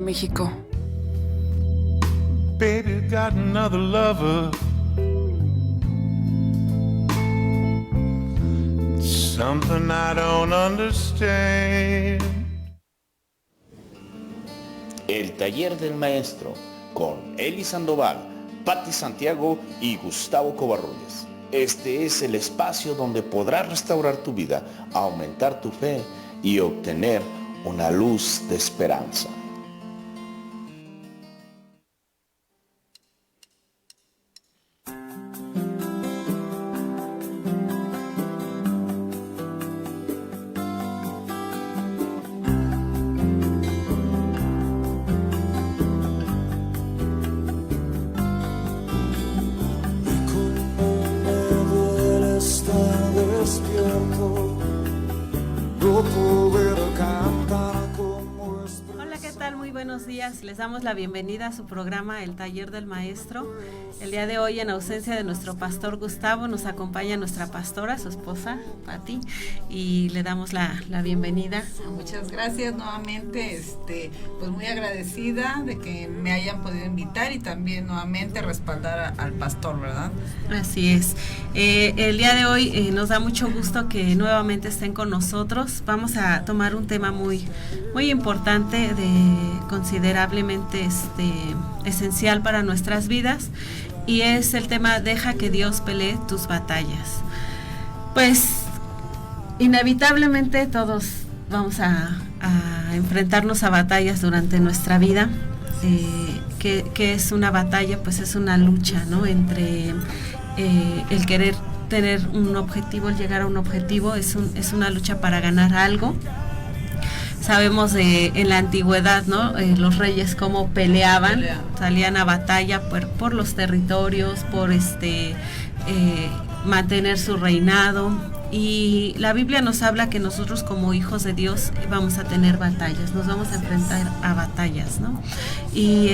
México. Baby got another lover. Something I don't understand. El taller del maestro con Eli Sandoval, Patti Santiago y Gustavo Covarrubias. Este es el espacio donde podrás restaurar tu vida, aumentar tu fe y obtener una luz de esperanza. Les damos la bienvenida a su programa El Taller del Maestro. El día de hoy, en ausencia de nuestro pastor Gustavo, nos acompaña nuestra pastora, su esposa, Patti, y le damos la bienvenida. Muchas gracias nuevamente, pues muy agradecida de que me hayan podido invitar y también nuevamente respaldar al pastor, ¿verdad? Así es. El día de hoy nos da mucho gusto que nuevamente estén con nosotros. Vamos a tomar un tema muy importante, considerablemente esencial para nuestras vidas, y es el tema deja que Dios pelee tus batallas. Pues inevitablemente todos vamos a enfrentarnos a batallas durante nuestra vida. ¿Qué es una batalla? Pues es una lucha, ¿no? Entre el querer tener un objetivo, el llegar a un objetivo, es una lucha para ganar algo. Sabemos en la antigüedad, ¿no? Los reyes cómo peleaban, salían a batalla por los territorios, por mantener su reinado. Y la Biblia nos habla que nosotros como hijos de Dios vamos a tener batallas, nos vamos a enfrentar a batallas, ¿no? Y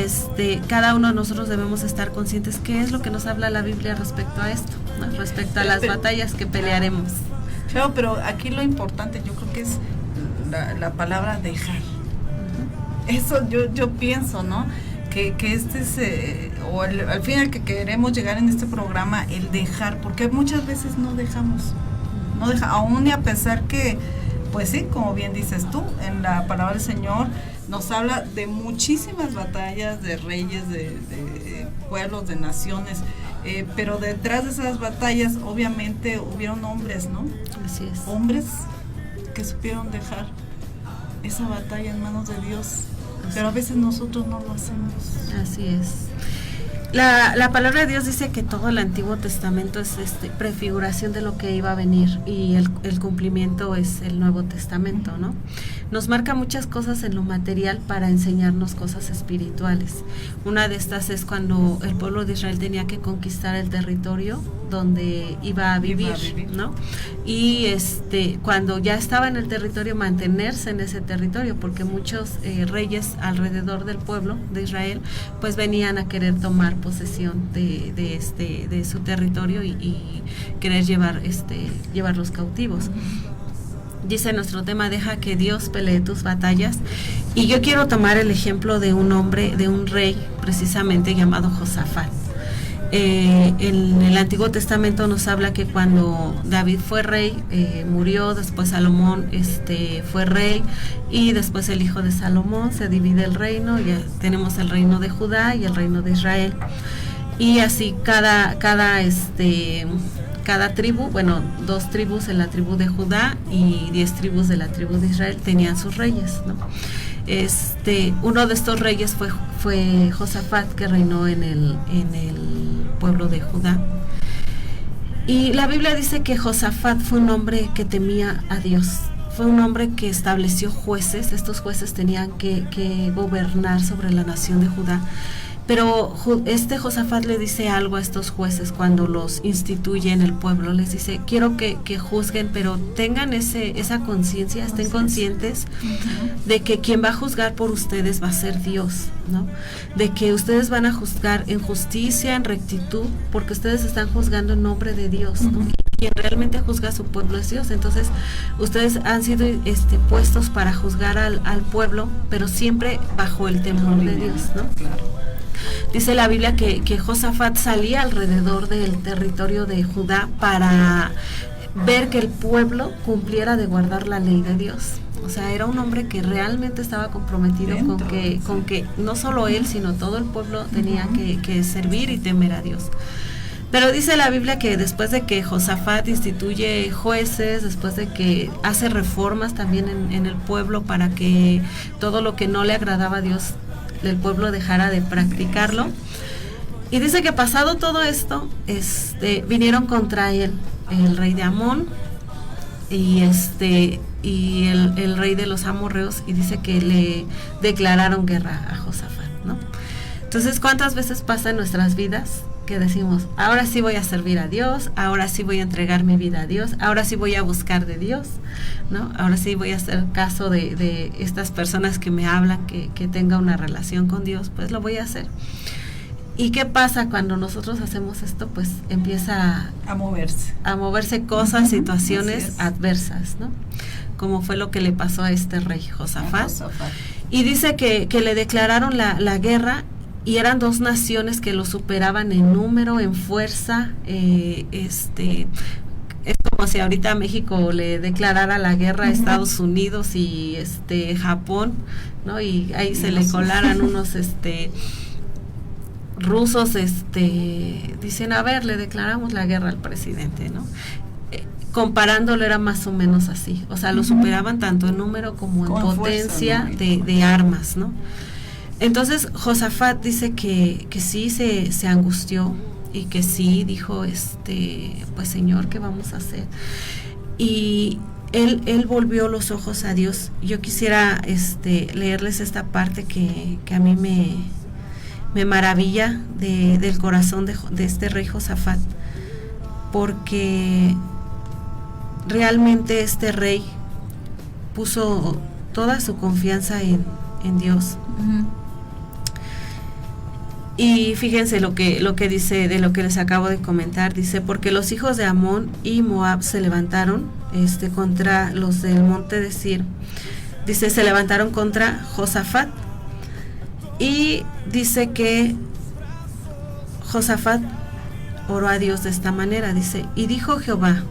cada uno de nosotros debemos estar conscientes qué es lo que nos habla la Biblia respecto a esto, ¿no? Respecto a las batallas que pelearemos. Claro, pero aquí lo importante yo creo que es la palabra dejar. Eso yo pienso, ¿no? Que este es, al final que queremos llegar en este programa, el dejar, porque muchas veces no dejamos, aún y a pesar que, pues sí, como bien dices tú, en la palabra del Señor nos habla de muchísimas batallas, de reyes, de pueblos, de naciones, pero detrás de esas batallas obviamente hubieron hombres, ¿no? Así es. Hombres que supieron dejar esa batalla en manos de Dios, pero a veces nosotros no lo hacemos. Así es. La palabra de Dios dice que todo el Antiguo Testamento es prefiguración de lo que iba a venir, y el cumplimiento es el Nuevo Testamento, ¿no? Nos marca muchas cosas en lo material para enseñarnos cosas espirituales. Una de estas es cuando el pueblo de Israel tenía que conquistar el territorio donde iba a vivir, ¿no? Y cuando ya estaba en el territorio, mantenerse en ese territorio, porque muchos reyes alrededor del pueblo de Israel pues venían a querer tomar posesión de su territorio y querer llevarlos cautivos. Dice nuestro tema, deja que Dios pelee tus batallas, y yo quiero tomar el ejemplo de un hombre, de un rey precisamente llamado Josafat. En el Antiguo Testamento nos habla que cuando David fue rey, murió, después Salomón fue rey, y después el hijo de Salomón se divide el reino, ya tenemos el reino de Judá y el reino de Israel, y así cada tribu, 2 tribus en la tribu de Judá y 10 tribus de la tribu de Israel tenían sus reyes, ¿no? Uno de estos reyes fue Josafat, que reinó en el pueblo de Judá. Y la Biblia dice que Josafat fue un hombre que temía a Dios. Fue un hombre que estableció jueces. Estos jueces tenían que gobernar sobre la nación de Judá. Pero Josafat le dice algo a estos jueces cuando los instituye en el pueblo. Les dice, quiero que juzguen, pero tengan esa conciencia, estén conscientes de que quien va a juzgar por ustedes va a ser Dios, ¿no? De que ustedes van a juzgar en justicia, en rectitud, porque ustedes están juzgando en nombre de Dios, ¿no? quien realmente juzga a su pueblo es Dios. Entonces ustedes han sido puestos para juzgar al pueblo, pero siempre bajo el temor de Dios, ¿no? Claro. Dice la Biblia que Josafat salía alrededor del territorio de Judá para ver que el pueblo cumpliera de guardar la ley de Dios. O sea, era un hombre que realmente estaba comprometido con que no solo él, sino todo el pueblo tenía que servir y temer a Dios. Pero dice la Biblia que después de que Josafat instituye jueces, después de que hace reformas también en el pueblo para que todo lo que no le agradaba a Dios, el pueblo dejara de practicarlo. Y dice que pasado todo esto, vinieron contra él el rey de Amón y el rey de los amorreos, y dice que le declararon guerra a Josafat, ¿no? Entonces, ¿cuántas veces pasa en nuestras vidas que decimos, ahora sí voy a servir a Dios, ahora sí voy a entregar mi vida a Dios, ahora sí voy a buscar de Dios, ¿no? Ahora sí voy a hacer caso de estas personas que me hablan, que tenga una relación con Dios, pues lo voy a hacer. ¿Y qué pasa cuando nosotros hacemos esto? Pues empieza a moverse cosas, situaciones adversas, ¿no? Como fue lo que le pasó a este rey Josafat. Y dice que le declararon la guerra, y eran dos naciones que lo superaban en número, en fuerza. Es como si ahorita a México le declarara la guerra a Estados Unidos y Japón, ¿no? Y ahí se le colaran unos rusos, dicen, a ver, le declaramos la guerra al presidente, ¿no? Comparándolo era más o menos así, o sea, lo superaban tanto en número como en potencia, fuerza, ¿no? de armas, ¿no? Entonces Josafat dice que sí se angustió, y que sí dijo, pues Señor, ¿qué vamos a hacer? Y él volvió los ojos a Dios. Yo quisiera leerles esta parte que a mí me maravilla del corazón de este rey Josafat, porque realmente este rey puso toda su confianza en Dios. Y fíjense lo que dice, de lo que les acabo de comentar. Dice, porque los hijos de Amón y Moab se levantaron contra los del monte de Sir. Dice, se levantaron contra Josafat. Y dice que Josafat oró a Dios de esta manera. Dice, dijo Jehová,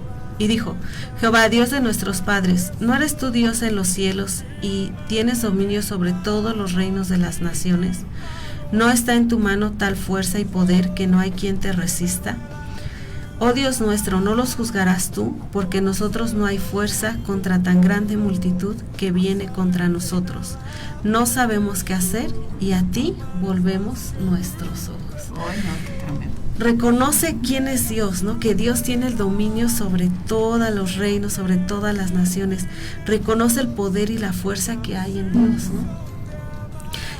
Dios de nuestros padres, ¿no eres tú Dios en los cielos y tienes dominio sobre todos los reinos de las naciones? ¿No está en tu mano tal fuerza y poder que no hay quien te resista? Oh Dios nuestro, ¿no los juzgarás tú? Porque nosotros no hay fuerza contra tan grande multitud que viene contra nosotros. No sabemos qué hacer y a ti volvemos nuestros ojos. Ay, no, qué tremendo. Reconoce quién es Dios, ¿no? Que Dios tiene el dominio sobre todos los reinos, sobre todas las naciones. Reconoce el poder y la fuerza que hay en Dios, ¿no?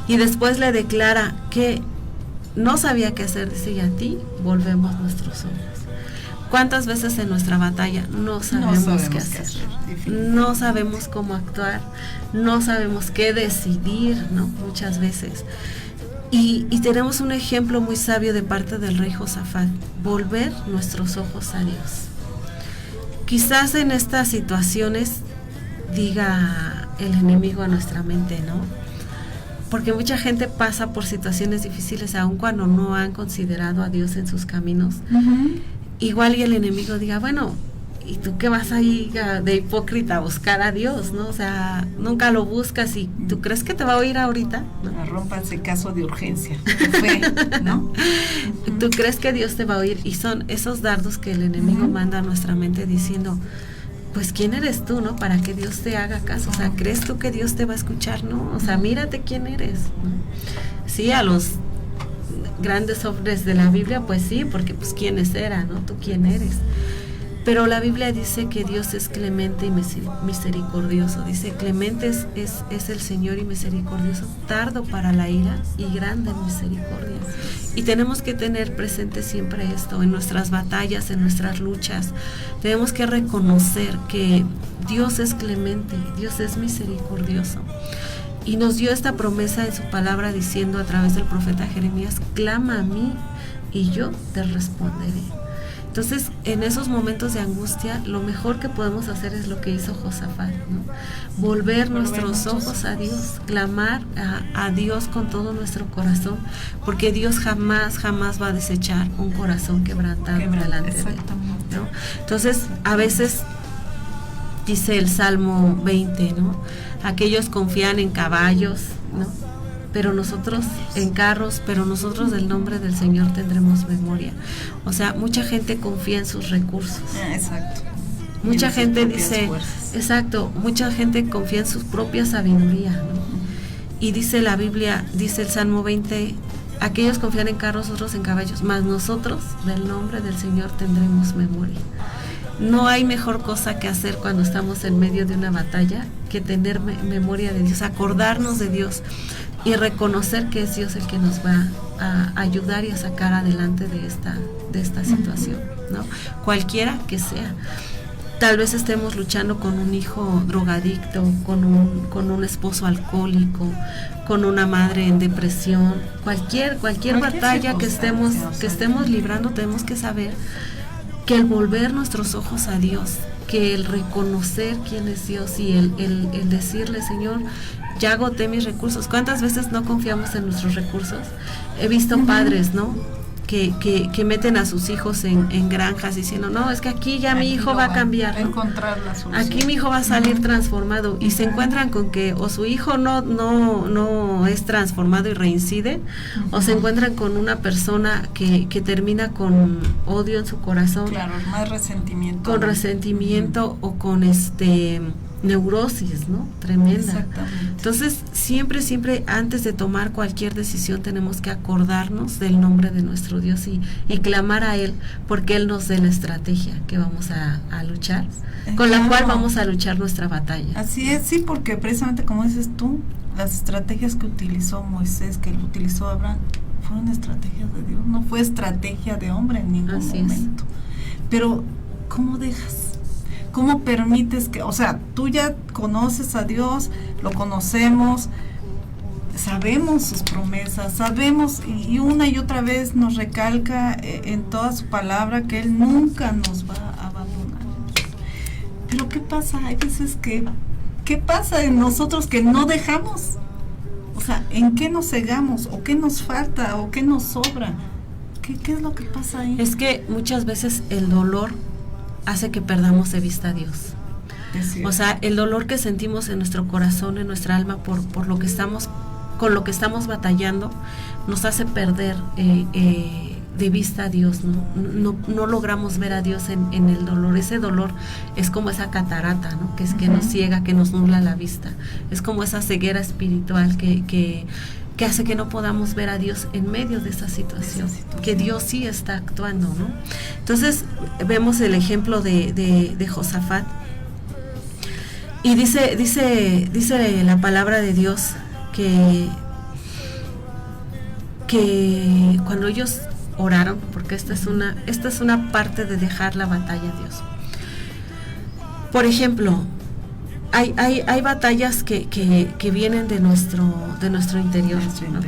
Y después le declara que no sabía qué hacer, dice, y a ti volvemos nuestros ojos. ¿Cuántas veces en nuestra batalla no sabemos qué hacer? No sabemos cómo actuar, no sabemos qué decidir, ¿no? Muchas veces. Y tenemos un ejemplo muy sabio de parte del rey Josafat, volver nuestros ojos a Dios. Quizás en estas situaciones diga el enemigo a nuestra mente, ¿no? Porque mucha gente pasa por situaciones difíciles aun cuando no han considerado a Dios en sus caminos. Igual y el enemigo diga, bueno, ¿y tú qué vas ahí de hipócrita a buscar a Dios, no? O sea, nunca lo buscas y ¿tú crees que te va a oír ahorita? ¿No? Rómpanse caso de urgencia, fe, ¿no? ¿Tú crees que Dios te va a oír? Y son esos dardos que el enemigo manda a nuestra mente diciendo, pues ¿quién eres tú, no? Para que Dios te haga caso. O sea, ¿crees tú que Dios te va a escuchar? No, o sea, mírate quién eres, ¿no? Sí, a los grandes hombres de la Biblia, pues sí, porque pues quiénes eran, ¿no? Tú quién eres. Pero la Biblia dice que Dios es clemente y misericordioso. Dice, clemente es el Señor y misericordioso, tardo para la ira y grande en misericordia. Y tenemos que tener presente siempre esto en nuestras batallas, en nuestras luchas. Tenemos que reconocer que Dios es clemente, Dios es misericordioso. Y nos dio esta promesa en su palabra diciendo a través del profeta Jeremías, clama a mí y yo te responderé. Entonces, en esos momentos de angustia, lo mejor que podemos hacer es lo que hizo Josafat, ¿no? Volver nuestros ojos a Dios, clamar a Dios con todo nuestro corazón, porque Dios jamás va a desechar un corazón quebrantado delante de Él, ¿no? Entonces, a veces dice el Salmo 20, ¿no? Aquellos confían en caballos, ¿no? Pero nosotros en carros, pero nosotros del nombre del Señor tendremos memoria. O sea, mucha gente confía en sus recursos. Exacto. Mucha gente dice, fuerzas. exacto, mucha gente confía en su propia sabiduría, ¿no? Y dice la Biblia, dice el Salmo 20, aquellos confían en carros, otros en caballos, mas nosotros del nombre del Señor tendremos memoria. No hay mejor cosa que hacer cuando estamos en medio de una batalla que tener memoria de Dios, acordarnos de Dios y reconocer que es Dios el que nos va a ayudar y a sacar adelante de esta situación, ¿no? Cualquiera que sea. Tal vez estemos luchando con un hijo drogadicto, con un esposo alcohólico, con una madre en depresión, cualquier batalla que estemos librando, tenemos que saber que el volver nuestros ojos a Dios, que el reconocer quién es Dios y el decirle, Señor, ya agoté mis recursos. ¿Cuántas veces no confiamos en nuestros recursos? He visto padres, ¿no? Que meten a sus hijos en granjas diciendo, no, es que aquí ya mi hijo va a cambiar, ¿no? Encontrar la solución. Aquí mi hijo va a salir transformado, y se encuentran con que o su hijo no es transformado y reincide, o se encuentran con una persona que termina con odio en su corazón, Claro, más resentimiento. con resentimiento o con neurosis, ¿no? Tremenda. Exactamente. Entonces, siempre antes de tomar cualquier decisión tenemos que acordarnos del nombre de nuestro Dios y clamar a Él, porque Él nos dé la estrategia que vamos a luchar, con la cual vamos a luchar nuestra batalla. Así es, sí, porque precisamente como dices tú, las estrategias que utilizó Moisés, que lo utilizó Abraham, fueron estrategias de Dios, no fue estrategia de hombre en ningún momento. Pero, ¿cómo dejas? ¿Cómo permites que, o sea, tú ya conoces a Dios, lo conocemos, sabemos sus promesas, sabemos, y una y otra vez nos recalca en toda su palabra que Él nunca nos va a abandonar? Pero ¿qué pasa? Hay veces ¿qué pasa en nosotros que no dejamos? O sea, ¿en qué nos cegamos? ¿O qué nos falta? ¿O qué nos sobra? ¿Qué es lo que pasa ahí? Es que muchas veces el dolor hace que perdamos de vista a Dios. O sea, el dolor que sentimos en nuestro corazón, en nuestra alma, por lo que estamos, con lo que estamos batallando, nos hace perder de vista a Dios, no logramos ver a Dios en el dolor. Ese dolor es como esa catarata, ¿no? Que es que nos ciega, que nos nubla la vista. Es como esa ceguera espiritual que hace que no podamos ver a Dios en medio de esa situación, que Dios sí está actuando, ¿no? Entonces vemos el ejemplo de Josafat, y dice la palabra de Dios que cuando ellos oraron, porque esta es una parte de dejar la batalla a Dios. Por ejemplo, hay batallas que vienen de nuestro interior, ¿no?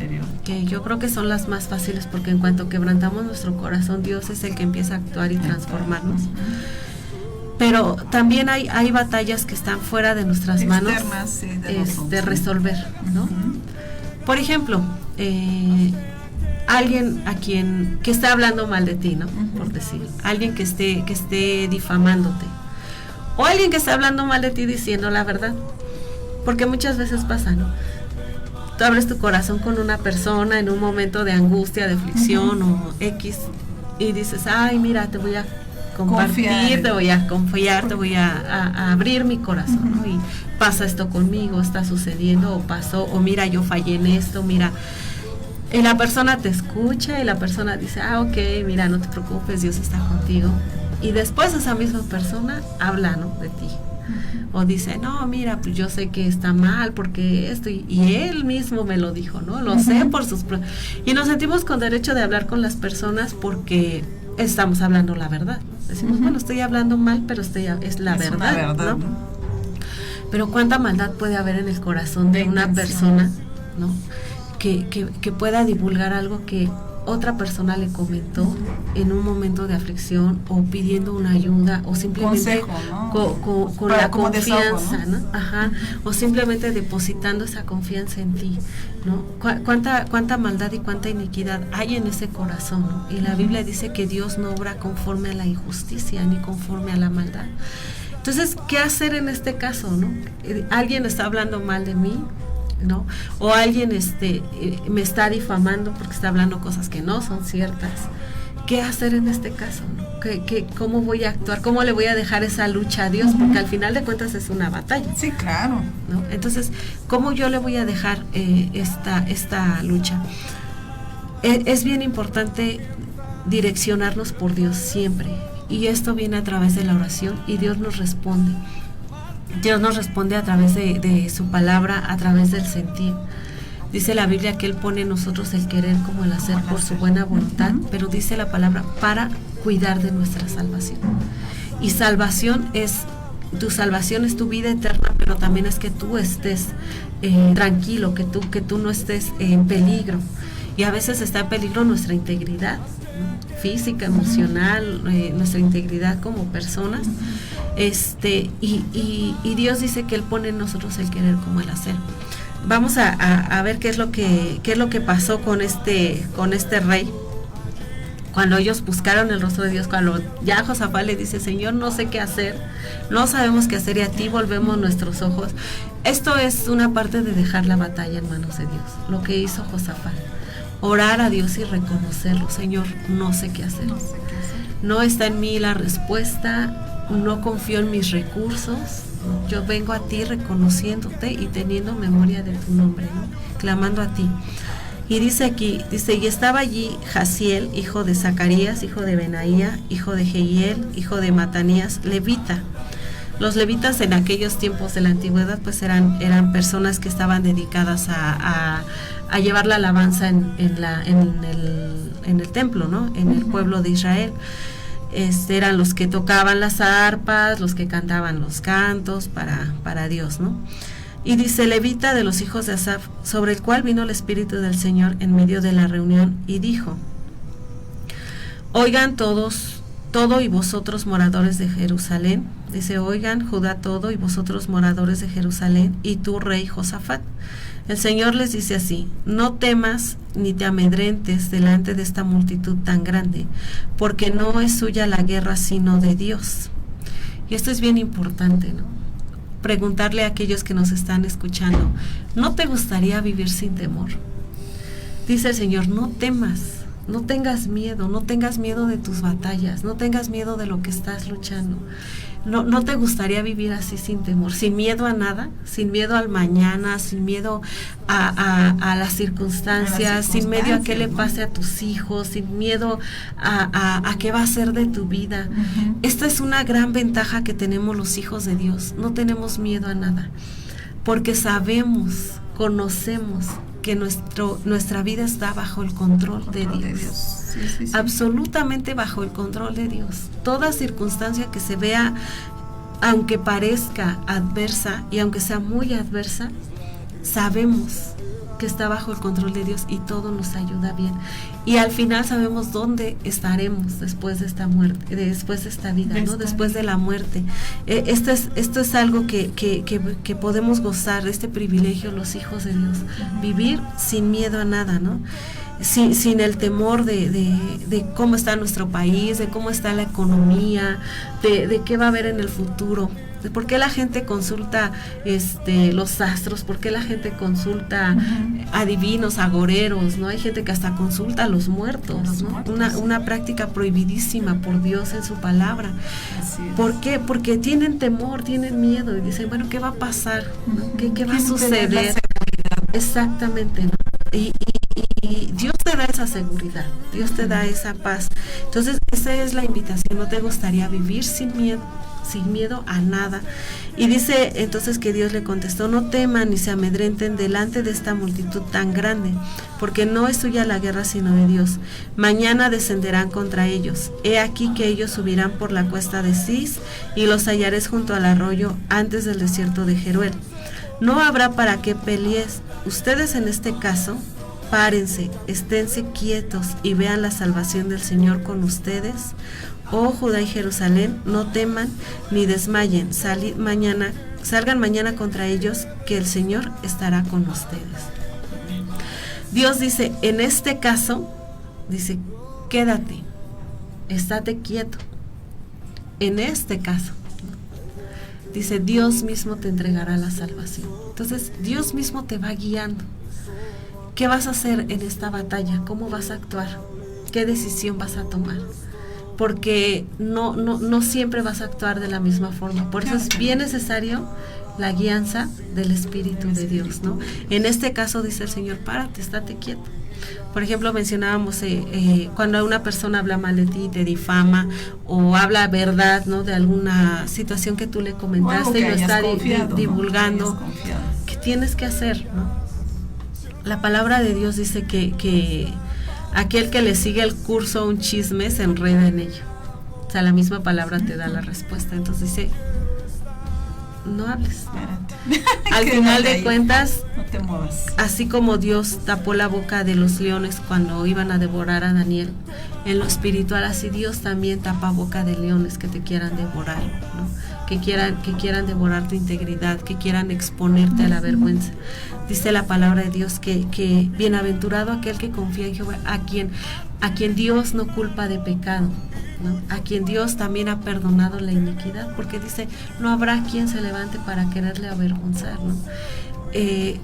Que yo creo que son las más fáciles, porque en cuanto quebrantamos nuestro corazón, Dios es el que empieza a actuar y transformarnos. Pero también hay batallas que están fuera de nuestras manos, sí, de resolver, ¿no? Por ejemplo, alguien que está hablando mal de ti, ¿no? Por decir, alguien que esté difamándote, o alguien que está hablando mal de ti diciendo la verdad, porque muchas veces pasa, ¿no? Tú abres tu corazón con una persona en un momento de angustia, de aflicción o X, y dices, ay, mira, te voy a compartir, te voy a confiar, te voy a abrir mi corazón, ¿no? Y pasa esto conmigo, está sucediendo, o pasó, o mira, yo fallé en esto, mira. Y la persona te escucha y la persona dice, ok, mira, no te preocupes, Dios está contigo. Y después esa misma persona habla, ¿no? De ti. O dice, no, mira, pues yo sé que está mal porque esto, y él mismo me lo dijo, ¿no? Lo sé por sus... Y nos sentimos con derecho de hablar con las personas porque estamos hablando la verdad. Decimos, bueno, estoy hablando mal, pero es la verdad, ¿no? Pero cuánta maldad puede haber en el corazón de una persona, ¿no? Que pueda divulgar algo que otra persona le comentó en un momento de aflicción o pidiendo una ayuda o simplemente consejo, ¿no? con Para la como desahogo, confianza, ¿no? Ajá, o simplemente depositando esa confianza en ti, ¿no? Cuánta maldad y cuánta iniquidad hay en ese corazón, ¿no? Y la Biblia dice que Dios no obra conforme a la injusticia ni conforme a la maldad. Entonces, ¿qué hacer en este caso, no? Alguien está hablando mal de mí, ¿no? O alguien me está difamando porque está hablando cosas que no son ciertas. ¿Qué hacer en este caso, no? ¿Cómo voy a actuar? ¿Cómo le voy a dejar esa lucha a Dios? Porque al final de cuentas es una batalla. Sí, claro. ¿No? Entonces, ¿cómo yo le voy a dejar esta lucha? Es bien importante direccionarnos por Dios siempre. Y esto viene a través de la oración y Dios nos responde. Dios nos responde a través de su palabra, a través del sentir. Dice la Biblia que Él pone en nosotros el querer como el hacer por su buena voluntad, pero dice la palabra para cuidar de nuestra salvación. Y tu salvación es tu vida eterna, pero también es que tú estés tranquilo, que tú no estés en peligro. Y a veces está en peligro nuestra integridad, ¿no? Física, emocional, nuestra integridad como personas. Y Dios dice que Él pone en nosotros el querer como el hacer. Vamos a ver qué es lo que pasó con este rey. Cuando ellos buscaron el rostro de Dios, cuando ya Josafat le dice, Señor, no sé qué hacer, no sabemos qué hacer y a ti volvemos nuestros ojos. Esto es una parte de dejar la batalla en manos de Dios, lo que hizo Josafat. Orar a Dios y reconocerlo. Señor, no sé qué hacer. No está en mí la respuesta, no confío en mis recursos. Yo vengo a ti reconociéndote y teniendo memoria de tu nombre, ¿no? Clamando a ti. Y dice aquí, y estaba allí Jaziel, hijo de Zacarías, hijo de Benaía, hijo de Jehiel, hijo de Matanías, levita. Los levitas en aquellos tiempos de la antigüedad pues eran personas que estaban dedicadas a llevar la alabanza en el templo, ¿no? En el pueblo de Israel. Eran los que tocaban las arpas, los que cantaban los cantos para Dios, ¿no? Y dice, levita de los hijos de Asaf, sobre el cual vino el Espíritu del Señor en medio de la reunión y dijo, oigan todo y vosotros moradores de Jerusalén. Dice, oigan Judá todo y vosotros moradores de Jerusalén y tú rey Josafat. El Señor les dice así, no temas ni te amedrentes delante de esta multitud tan grande, porque no es suya la guerra sino de Dios. Y esto es bien importante, ¿no? Preguntarle a aquellos que nos están escuchando, ¿no te gustaría vivir sin temor? Dice el Señor, no temas, no tengas miedo de tus batallas, no tengas miedo de lo que estás luchando. No te gustaría vivir así sin temor, sin miedo a nada, sin miedo al mañana, sin miedo a las circunstancias, sin miedo a qué le pase a tus hijos, sin miedo a qué va a ser de tu vida. Uh-huh. Esta es una gran ventaja que tenemos los hijos de Dios, no tenemos miedo a nada, porque conocemos que nuestra vida está bajo el control de Dios. Sí. Absolutamente bajo el control de Dios. Toda circunstancia que se vea, aunque parezca adversa y aunque sea muy adversa, sabemos que está bajo el control de Dios y todo nos ayuda bien. Y al final sabemos dónde estaremos después de esta muerte, después de esta vida, ¿no? Después de la muerte. Esto es algo que podemos gozar, este privilegio los hijos de Dios, vivir sin miedo a nada, ¿no? Sin el temor de cómo está nuestro país, de cómo está la economía, de qué va a haber en el futuro. ¿Por qué la gente consulta los astros? ¿Por qué la gente consulta adivinos, agoreros? ¿No? Hay gente que hasta consulta a los muertos, ¿no? Una práctica prohibidísima por Dios en su palabra. ¿Por qué? Porque tienen temor, tienen miedo y dicen, bueno, ¿qué va a pasar? ¿No? ¿Qué va a suceder? Exactamente, ¿no? Y Dios te da esa seguridad, Dios te da esa paz. Entonces, esa es la invitación. ¿No te gustaría vivir sin miedo a nada? Y dice entonces que Dios le contestó, no teman ni se amedrenten delante de esta multitud tan grande, porque no es suya la guerra sino de Dios. Mañana descenderán contra ellos. He aquí que ellos subirán por la cuesta de Cis y los hallaréis junto al arroyo antes del desierto de Jeruel. No habrá para qué pelees. Ustedes en este caso párense, esténse quietos y vean la salvación del Señor con ustedes. Oh Judá y Jerusalén, no teman ni desmayen, salgan mañana contra ellos, que el Señor estará con ustedes. Dios dice, en este caso, dice, quédate, estate quieto. En este caso, dice, Dios mismo te entregará la salvación. Entonces, Dios mismo te va guiando. ¿Qué vas a hacer en esta batalla? ¿Cómo vas a actuar? ¿Qué decisión vas a tomar? Porque no siempre vas a actuar de la misma forma. Por eso es bien necesario la guianza del Espíritu de Dios, ¿no? En este caso dice el Señor, párate, estate quieto. Por ejemplo, mencionábamos cuando una persona habla mal de ti, te difama o habla verdad, ¿no? De alguna situación que tú le comentaste y lo está divulgando, ¿no? ¿Qué tienes que hacer, no? La palabra de Dios dice que aquel que le sigue el curso a un chisme se enreda en ello. O sea, la misma palabra te da la respuesta. Entonces dice, no hables. Al final de cuentas, no te muevas. Así como Dios tapó la boca de los leones cuando iban a devorar a Daniel, en lo espiritual así Dios también tapa boca de leones que te quieran devorar, ¿no? Que quieran devorar tu integridad, que quieran exponerte a la vergüenza. Dice la palabra de Dios que bienaventurado aquel que confía en Jehová, a quien Dios no culpa de pecado, ¿no? A quien Dios también ha perdonado la iniquidad, porque dice, no habrá quien se levante para quererle avergonzar, ¿no?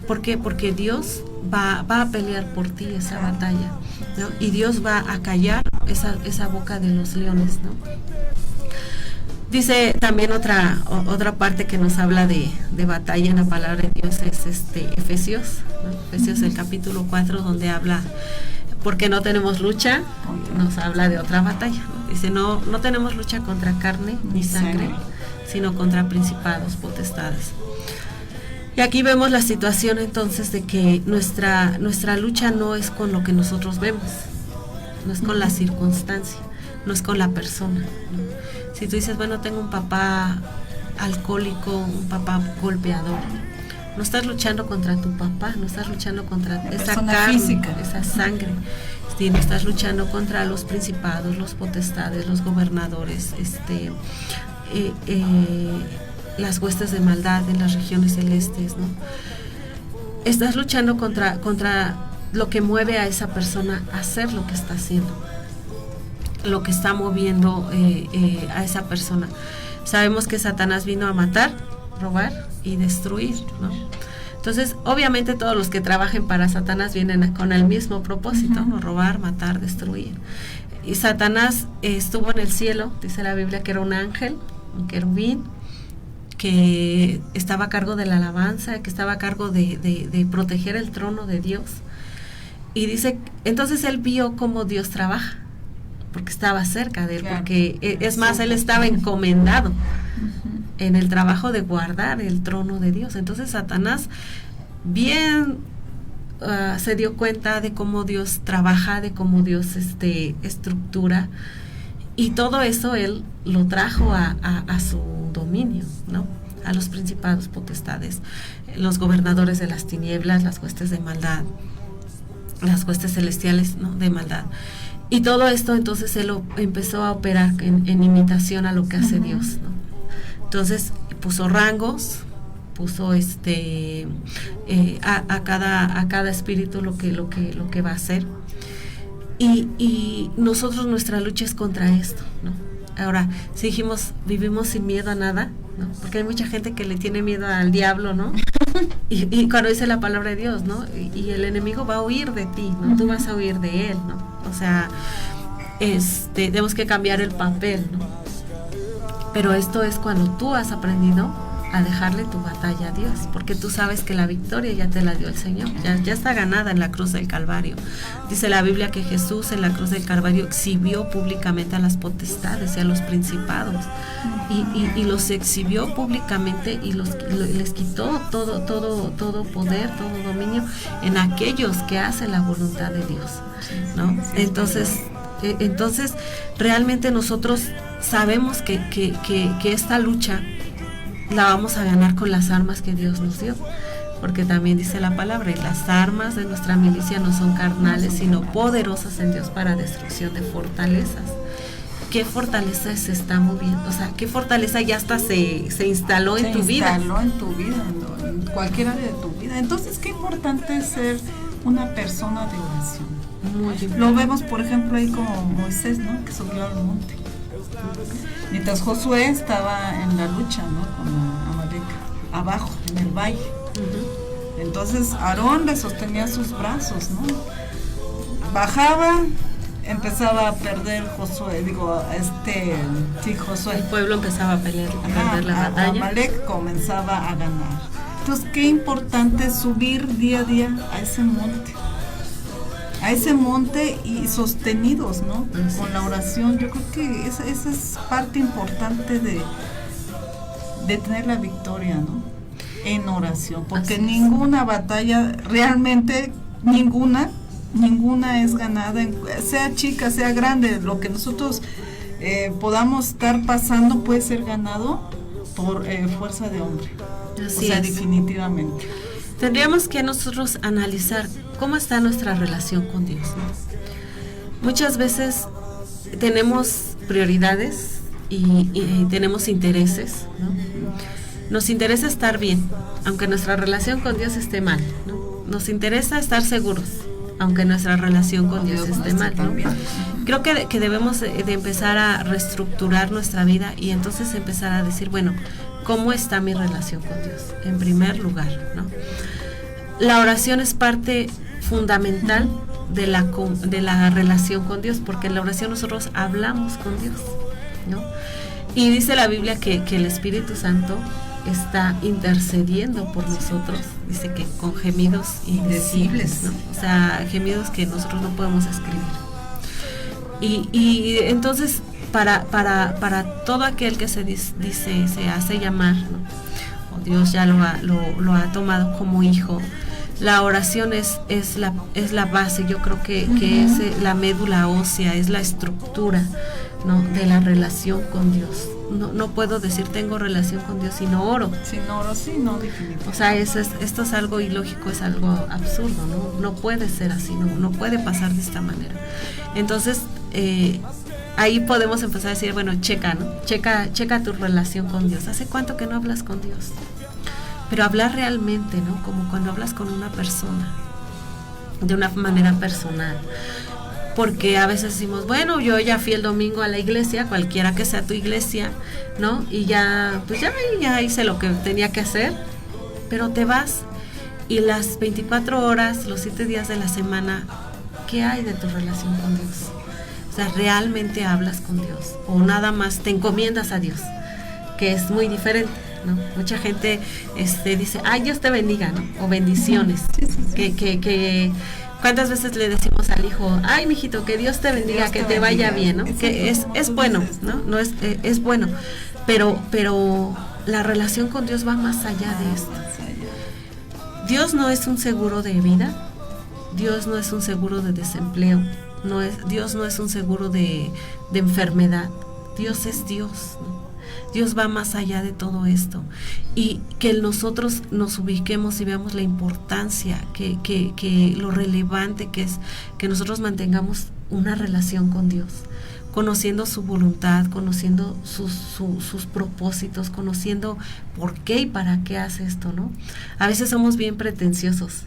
¿Por qué? Porque Dios va a pelear por ti esa batalla, ¿no? Y Dios va a callar esa boca de los leones, ¿no? Dice también otra parte que nos habla de batalla en la palabra de Dios es Efesios, ¿no? Efesios el capítulo 4, donde habla, porque no tenemos lucha, nos habla de otra batalla, ¿no? Dice, no tenemos lucha contra carne ni sangre, sino contra principados, potestades. Y aquí vemos la situación entonces de que nuestra lucha no es con lo que nosotros vemos, no es con la circunstancia, no es con la persona, ¿no? Si tú dices, bueno, tengo un papá alcohólico, un papá golpeador, no estás luchando contra tu papá, no estás luchando contra esa carne, física, esa sangre, sí, no estás luchando contra los principados, los potestades, los gobernadores, las huestes de maldad en las regiones celestes, ¿no? Estás luchando contra lo que mueve a esa persona a hacer lo que está haciendo, lo que está moviendo a esa persona. Sabemos que Satanás vino a matar, robar y destruir, ¿no? Entonces, obviamente todos los que trabajen para Satanás vienen con el mismo propósito, ¿no? Robar, matar, destruir. Y Satanás estuvo en el cielo, dice la Biblia que era un ángel, un querubín, que estaba a cargo de la alabanza, que estaba a cargo de proteger el trono de Dios. Y dice, entonces él vio cómo Dios trabaja, porque estaba cerca de él, claro, porque es más, él estaba encomendado en el trabajo de guardar el trono de Dios. Entonces Satanás bien se dio cuenta de cómo Dios trabaja, de cómo Dios estructura, y todo eso él lo trajo a su dominio, ¿no? A los principados, potestades, los gobernadores de las tinieblas, las huestes de maldad, las huestes celestiales, ¿no? De maldad. Y todo esto entonces él empezó a operar en imitación a lo que hace Dios, ¿no? Entonces puso rangos, puso a cada espíritu lo que va a hacer. Y nosotros, nuestra lucha es contra esto, ¿no? Ahora, si dijimos, vivimos sin miedo a nada, ¿no? Porque hay mucha gente que le tiene miedo al diablo, ¿no? Y cuando dice la palabra de Dios, ¿no? Y el enemigo va a huir de ti, ¿no? Tú vas a huir de él, ¿no? O sea, tenemos que cambiar el papel, ¿no? Pero esto es cuando tú has aprendido a dejarle tu batalla a Dios, porque tú sabes que la victoria ya te la dio el Señor, ya está ganada en la cruz del Calvario. Dice la Biblia que Jesús en la cruz del Calvario exhibió públicamente a las potestades y a los principados, y los exhibió públicamente y les quitó todo poder, todo dominio en aquellos que hacen la voluntad de Dios, ¿no? Entonces realmente nosotros sabemos que esta lucha la vamos a ganar con las armas que Dios nos dio. porque también dice la palabra, y las armas de nuestra milicia no son carnales, sino poderosas en Dios para destrucción de fortalezas. ¿Qué fortaleza se está moviendo? O sea, ¿qué fortaleza ya hasta se instaló en tu vida? Se instaló en tu vida, en cualquier área de tu vida. Entonces, qué importante es ser una persona de oración. Muy bien. Lo vemos, por ejemplo, ahí como Moisés, ¿no? Que subió al monte. Mientras Josué estaba en la lucha, ¿no? Con Amalek, abajo, en el valle. Uh-huh. Entonces, Aarón le sostenía sus brazos, ¿no? Bajaba, empezaba a perder Josué, Josué. El pueblo empezaba a perder la batalla. Amalek comenzaba a ganar. Entonces, qué importante es subir día a día a ese monte y sostenidos, ¿no? Así Con la oración. Yo creo que esa es parte importante de tener la victoria, ¿no? En oración, porque ninguna batalla, realmente ninguna es ganada, sea chica, sea grande, lo que nosotros podamos estar pasando puede ser ganado por fuerza de hombre. Así es. Definitivamente. Tendríamos que nosotros analizar cómo está nuestra relación con Dios, ¿no? Muchas veces tenemos prioridades y tenemos intereses, ¿no? Nos interesa estar bien, aunque nuestra relación con Dios esté mal, ¿no? Nos interesa estar seguros, aunque nuestra relación con Dios esté mal, ¿no? Creo que debemos de empezar a reestructurar nuestra vida y entonces empezar a decir, bueno, ¿cómo está mi relación con Dios? En primer lugar, ¿no? La oración es parte fundamental de la relación con Dios, porque en la oración nosotros hablamos con Dios, ¿no? Y dice la Biblia que el Espíritu Santo está intercediendo por nosotros, dice que con gemidos indecibles, ¿no? O sea, gemidos que nosotros no podemos escribir. Y entonces para todo aquel que se hace llamar, ¿no? O Dios ya lo ha tomado como hijo, la oración es la base. Yo creo que es la médula ósea, es la estructura, ¿no? De la relación con Dios. No puedo decir tengo relación con Dios si no oro. Si no oro, sí, no, definitivamente. O sea, esto es algo ilógico, es algo absurdo, ¿no? No puede ser así, no puede pasar de esta manera. Entonces, ahí podemos empezar a decir, bueno, checa, ¿no? Checa tu relación con Dios. ¿Hace cuánto que no hablas con Dios? Pero hablar realmente, ¿no? Como cuando hablas con una persona, de una manera personal. Porque a veces decimos, bueno, yo ya fui el domingo a la iglesia, cualquiera que sea tu iglesia, ¿no? Y ya hice lo que tenía que hacer, pero te vas y las 24 horas, los 7 días de la semana, ¿qué hay de tu relación con Dios? O sea, ¿realmente hablas con Dios? O nada más te encomiendas a Dios, que es muy diferente, ¿no? Mucha gente dice, ay, Dios te bendiga, ¿no? O bendiciones, que ¿cuántas veces le decimos al hijo, ay, mijito, que Dios te bendiga, Dios que te vaya bien, ¿no? Que es bueno, ¿no? No es bueno, pero la relación con Dios va más allá de esto. Dios no es un seguro de vida, Dios no es un seguro de desempleo, Dios no es un seguro de enfermedad, Dios es Dios, ¿no? Dios va más allá de todo esto, y que nosotros nos ubiquemos y veamos la importancia, que lo relevante que es que nosotros mantengamos una relación con Dios, conociendo su voluntad, conociendo sus propósitos, conociendo por qué y para qué hace esto, ¿no? A veces somos bien pretenciosos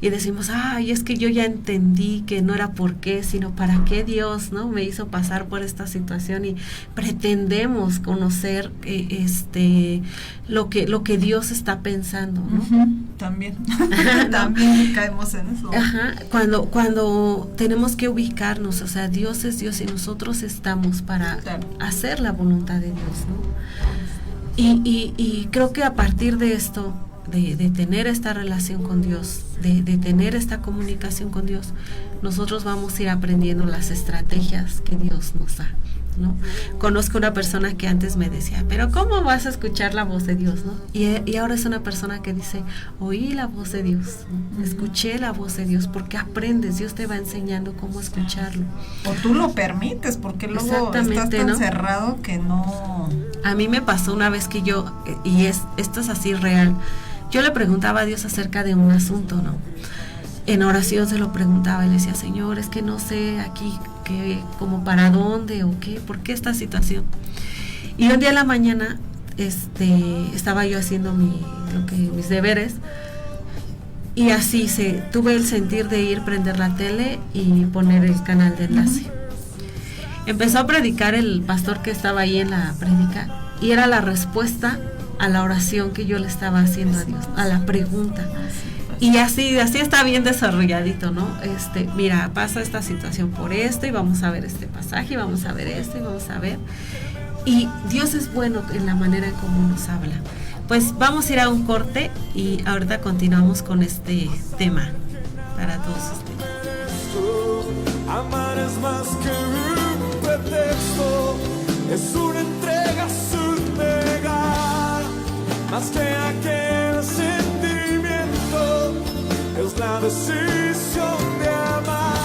y decimos, ay, es que yo ya entendí que no era por qué, sino para qué Dios, ¿no? Me hizo pasar por esta situación, y pretendemos conocer lo que Dios está pensando, ¿no? También, ¿no? También caemos en eso. Ajá, cuando tenemos que ubicarnos, o sea, Dios es Dios y nosotros estamos para hacer la voluntad de Dios, ¿no? Y creo que a partir de esto, de tener esta relación con Dios, de tener esta comunicación con Dios, nosotros vamos a ir aprendiendo las estrategias que Dios nos da, ¿no? Conozco una persona que antes me decía, pero ¿cómo vas a escuchar la voz de Dios, ¿no? Y ahora es una persona que dice, oí la voz de Dios, ¿no? Escuché la voz de Dios, porque aprendes, Dios te va enseñando cómo escucharlo. O tú lo permites, porque luego estás tan cerrado que no. A mí me pasó una vez que esto es así real, yo le preguntaba a Dios acerca de un asunto, ¿no? En oración se lo preguntaba y le decía, Señor, es que no sé aquí que, como para dónde o qué, por qué esta situación. Y un día en la mañana estaba yo haciendo mis deberes, y así tuve el sentir de ir, prender la tele y poner el canal de enlace. Empezó a predicar el pastor que estaba ahí en la prédica, y era la respuesta a la oración que yo le estaba haciendo a Dios, a la pregunta. Y así está bien desarrolladito, ¿no? Mira, pasa esta situación por esto, y vamos a ver este pasaje, y vamos a ver esto, y vamos a ver. Y Dios es bueno en la manera en cómo nos habla. Pues vamos a ir a un corte y ahorita continuamos con este tema para todos ustedes. Amar es más que un pretexto, es una entrega sin negar, más que aquel sentimiento, es la decisión de amar.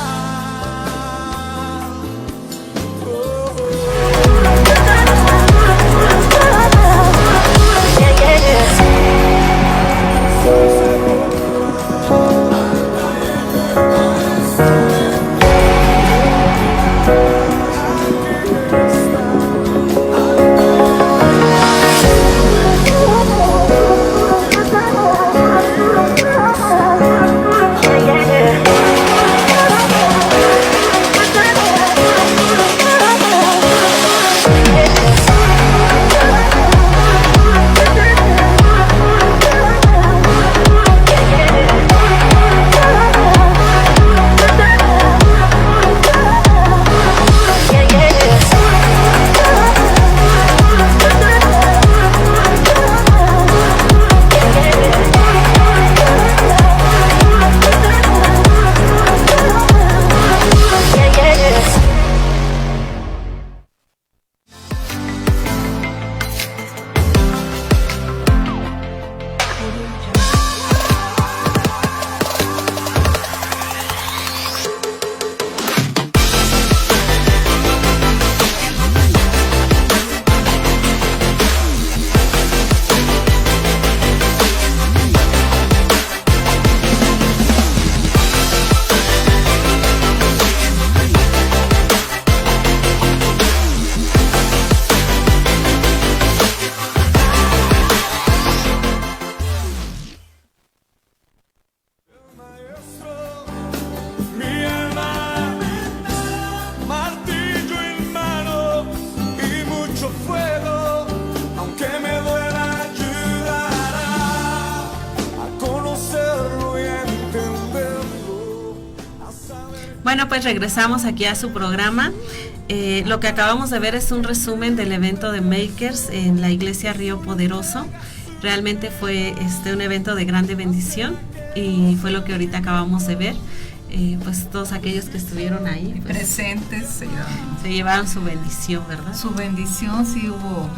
Bueno, pues regresamos aquí a su programa. Lo que acabamos de ver es un resumen del evento de Makers en la iglesia Río Poderoso. Realmente fue un evento de grande bendición y fue lo que ahorita acabamos de ver. Pues todos aquellos que estuvieron ahí pues, presentes se llevaron su bendición, ¿verdad? Su bendición. Sí hubo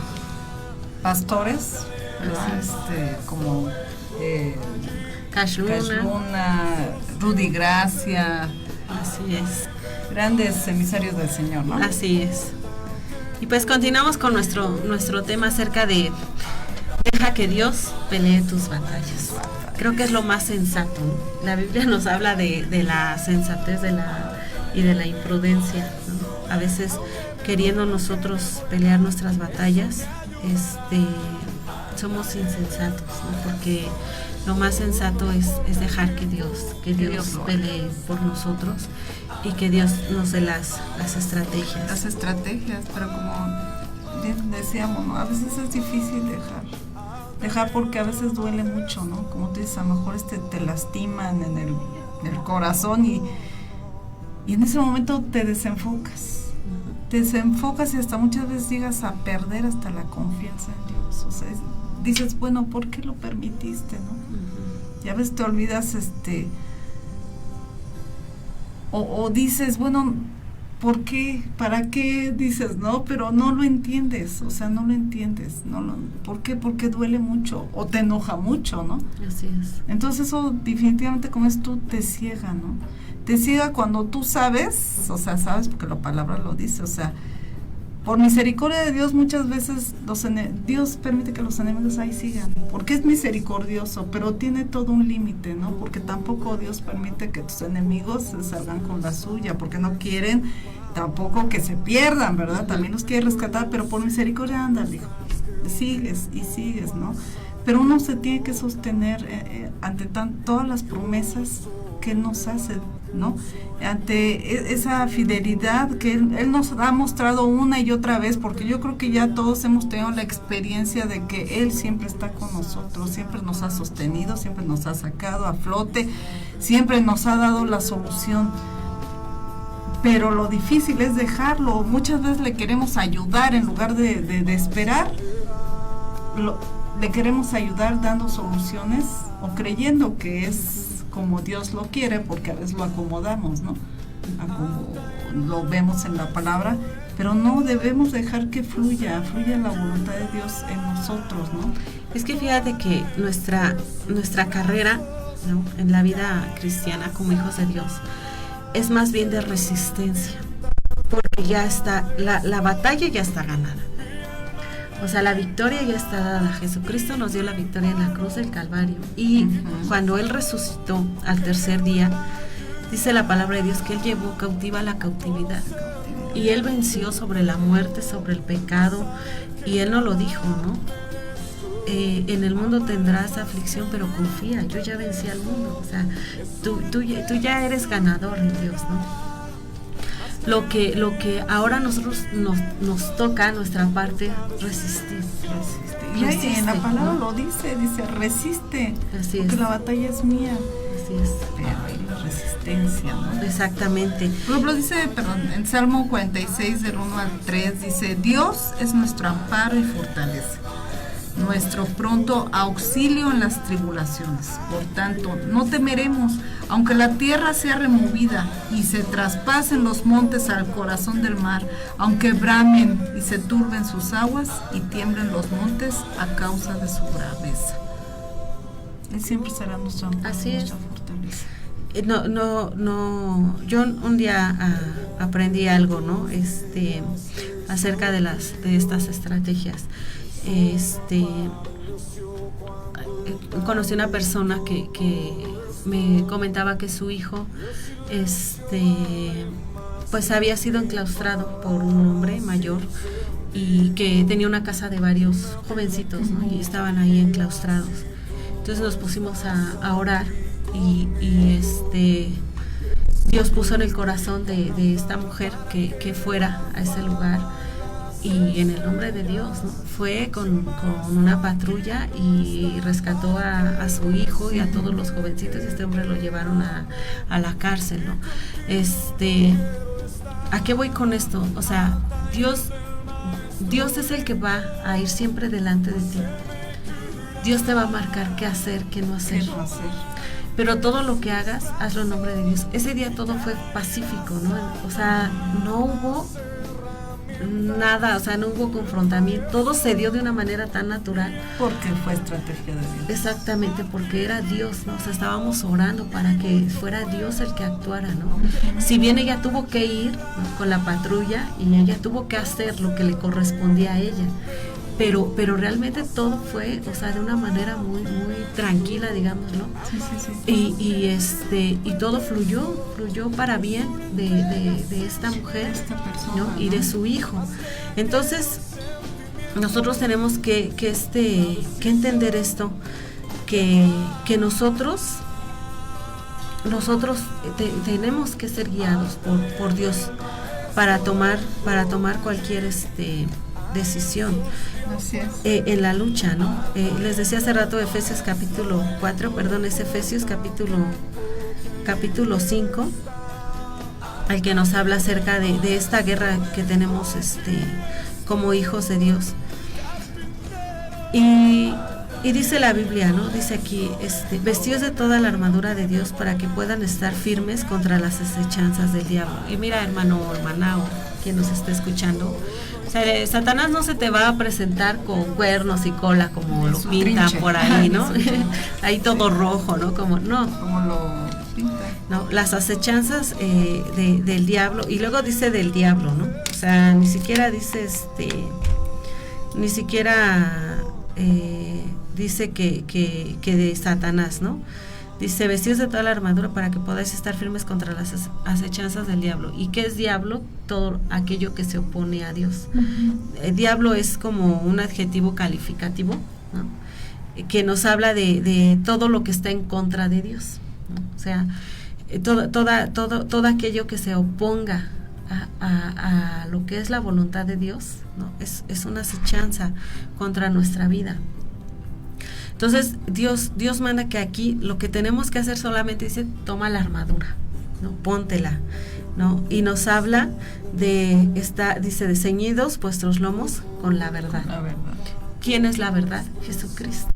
pastores, como Cash Luna, Rudy Gracia. Así es. Grandes emisarios del Señor, ¿no? Así es. Y pues continuamos con nuestro tema acerca de deja que Dios pelee tus batallas. Creo que es lo más sensato, ¿no? La Biblia nos habla de la sensatez y de la imprudencia, ¿no? A veces queriendo nosotros pelear nuestras batallas, somos insensatos, ¿no? Porque lo más sensato es dejar que Dios pelee por nosotros y que Dios nos dé las estrategias. Las estrategias, pero como bien decíamos, ¿no? A veces es difícil dejar porque a veces duele mucho, ¿no? Como tú dices, a lo mejor te lastiman en el corazón y en ese momento te desenfocas. Te desenfocas y hasta muchas veces llegas a perder hasta la confianza en Dios. O sea, dices, bueno, ¿por qué lo permitiste, no? Y a veces te olvidas, o dices, bueno, ¿por qué? ¿Para qué? Dices, no, pero no lo entiendes, o sea, no lo entiendes. ¿Por qué? Porque duele mucho, o te enoja mucho, ¿no? Así es. Entonces eso definitivamente, como es tú, te ciega, ¿no? Te ciega cuando tú sabes, o sea, sabes porque la palabra lo dice, o sea, por misericordia de Dios muchas veces Dios permite que los enemigos ahí sigan, porque es misericordioso, pero tiene todo un límite, ¿no? Porque tampoco Dios permite que tus enemigos se salgan con la suya, porque no quieren tampoco que se pierdan, ¿verdad? También los quiere rescatar, pero por misericordia, ándale, hijo, sigues y sigues, ¿no? Pero uno se tiene que sostener ante todas las promesas que Él nos hace, ¿no? Ante esa fidelidad que él nos ha mostrado una y otra vez, porque yo creo que ya todos hemos tenido la experiencia de que Él siempre está con nosotros, siempre nos ha sostenido, siempre nos ha sacado a flote, siempre nos ha dado la solución. Pero lo difícil es dejarlo. Muchas veces le queremos ayudar en lugar de esperar, le queremos ayudar dando soluciones o creyendo que es como Dios lo quiere, porque a veces lo acomodamos, ¿no? Como lo vemos en la palabra, pero no debemos dejar que fluya la voluntad de Dios en nosotros, ¿no? Es que fíjate que nuestra carrera, ¿no?, en la vida cristiana como hijos de Dios es más bien de resistencia, porque ya está, la batalla ya está ganada. O sea, la victoria ya está dada. Jesucristo nos dio la victoria en la cruz del Calvario. Y cuando Él resucitó al tercer día, dice la palabra de Dios que Él llevó cautiva la cautividad. Y Él venció sobre la muerte, sobre el pecado. Y Él nos lo dijo, ¿no? En el mundo tendrás aflicción, pero confía, yo ya vencí al mundo. O sea, tú ya eres ganador en Dios, ¿no? Lo que ahora nosotros nos toca, nuestra parte, resistir. Y ahí en la palabra, ¿no?, lo dice resiste. Así porque es. la batalla es mía. Así es. Pero hay la resistencia, ¿no? Exactamente. Por ejemplo, dice, en Salmo 46, del 1 al 3, dice: Dios es nuestro amparo y fortaleza, nuestro pronto auxilio en las tribulaciones. Por tanto, no temeremos, aunque la tierra sea removida y se traspasen los montes al corazón del mar, aunque bramen y se turben sus aguas y tiemblen los montes a causa de su braveza. Él siempre será nuestro amparo, Así es. nuestra fortaleza. Yo un día aprendí algo, ¿no? Acerca de estas estrategias. Conocí una persona que me comentaba que su hijo pues había sido enclaustrado por un hombre mayor y que tenía una casa de varios jovencitos, ¿no? Y estaban ahí enclaustrados. Entonces nos pusimos a orar y Dios puso en el corazón de esta mujer que fuera a ese lugar. Y en el nombre de Dios, ¿no?, fue con una patrulla y rescató a su hijo y a todos los jovencitos. Este hombre lo llevaron a la cárcel, ¿no? ¿A qué voy con esto? O sea, Dios es el que va a ir siempre delante de ti. Dios te va a marcar qué hacer, qué no hacer. Pero todo lo que hagas, hazlo en nombre de Dios. Ese día todo fue pacífico, ¿no? O sea, no hubo nada, o sea, no hubo confrontamiento, todo se dio de una manera tan natural. Porque fue estrategia de Dios. Exactamente, porque era Dios, ¿no? O sea, estábamos orando para que fuera Dios el que actuara, ¿no? Si bien ella tuvo que ir, ¿no?, con la patrulla y ella tuvo que hacer lo que le correspondía a ella, pero realmente todo fue, o sea, de una manera muy tranquila, digamos, ¿no? Sí. Y todo fluyó para bien de esta mujer, esta persona, ¿no?, y de su hijo. Entonces, nosotros tenemos que entender esto, que nosotros tenemos que ser guiados por Dios para tomar cualquier decisión. Así es. En la lucha, ¿no? Les decía hace rato Efesios capítulo 5, al que nos habla acerca de esta guerra que tenemos como hijos de Dios. Y dice la Biblia, ¿no? Dice aquí, vestidos de toda la armadura de Dios para que puedan estar firmes contra las acechanzas del diablo. Y mira, hermano o hermana, o quien nos esté escuchando, o sea, Satanás no se te va a presentar con cuernos y cola como lo pintan por ahí, ¿no? Ahí todo rojo, ¿no? Como lo pintan. No, las acechanzas del diablo, y luego dice del diablo, ¿no? sea, ni siquiera dice ni siquiera dice que de Satanás, ¿no? Dice, vestidos de toda la armadura para que podáis estar firmes contra las acechanzas del diablo. ¿Y qué es diablo? Todo aquello que se opone a Dios. El diablo es como un adjetivo calificativo, ¿no? Que nos habla de todo lo que está en contra de Dios, ¿no? O sea, todo aquello que se oponga a lo que es la voluntad de Dios, ¿no? Es una acechanza contra nuestra vida. Entonces Dios manda que aquí lo que tenemos que hacer solamente dice, toma la armadura, ¿no? Póntela, ¿no? Y nos habla dice, de ceñidos vuestros lomos con la verdad. La verdad. ¿Quién es la verdad? Jesucristo.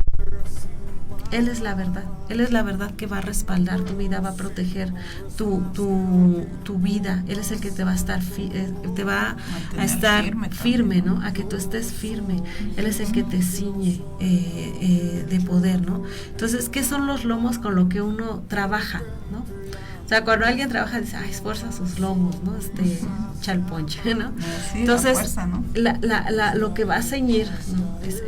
Él es la verdad. Él es la verdad que va a respaldar tu vida, va a proteger tu vida. Él es el que te va a estar firme, ¿no? A que tú estés firme. Él es el que te ciñe de poder, ¿no? Entonces, ¿qué son los lomos con lo que uno trabaja, ¿no? O sea, cuando alguien trabaja dice, esfuerza sus lomos, ¿no? Echa el ponche, ¿no? Sí, entonces, la fuerza, ¿no? Lo que va a ceñir, ¿no? Es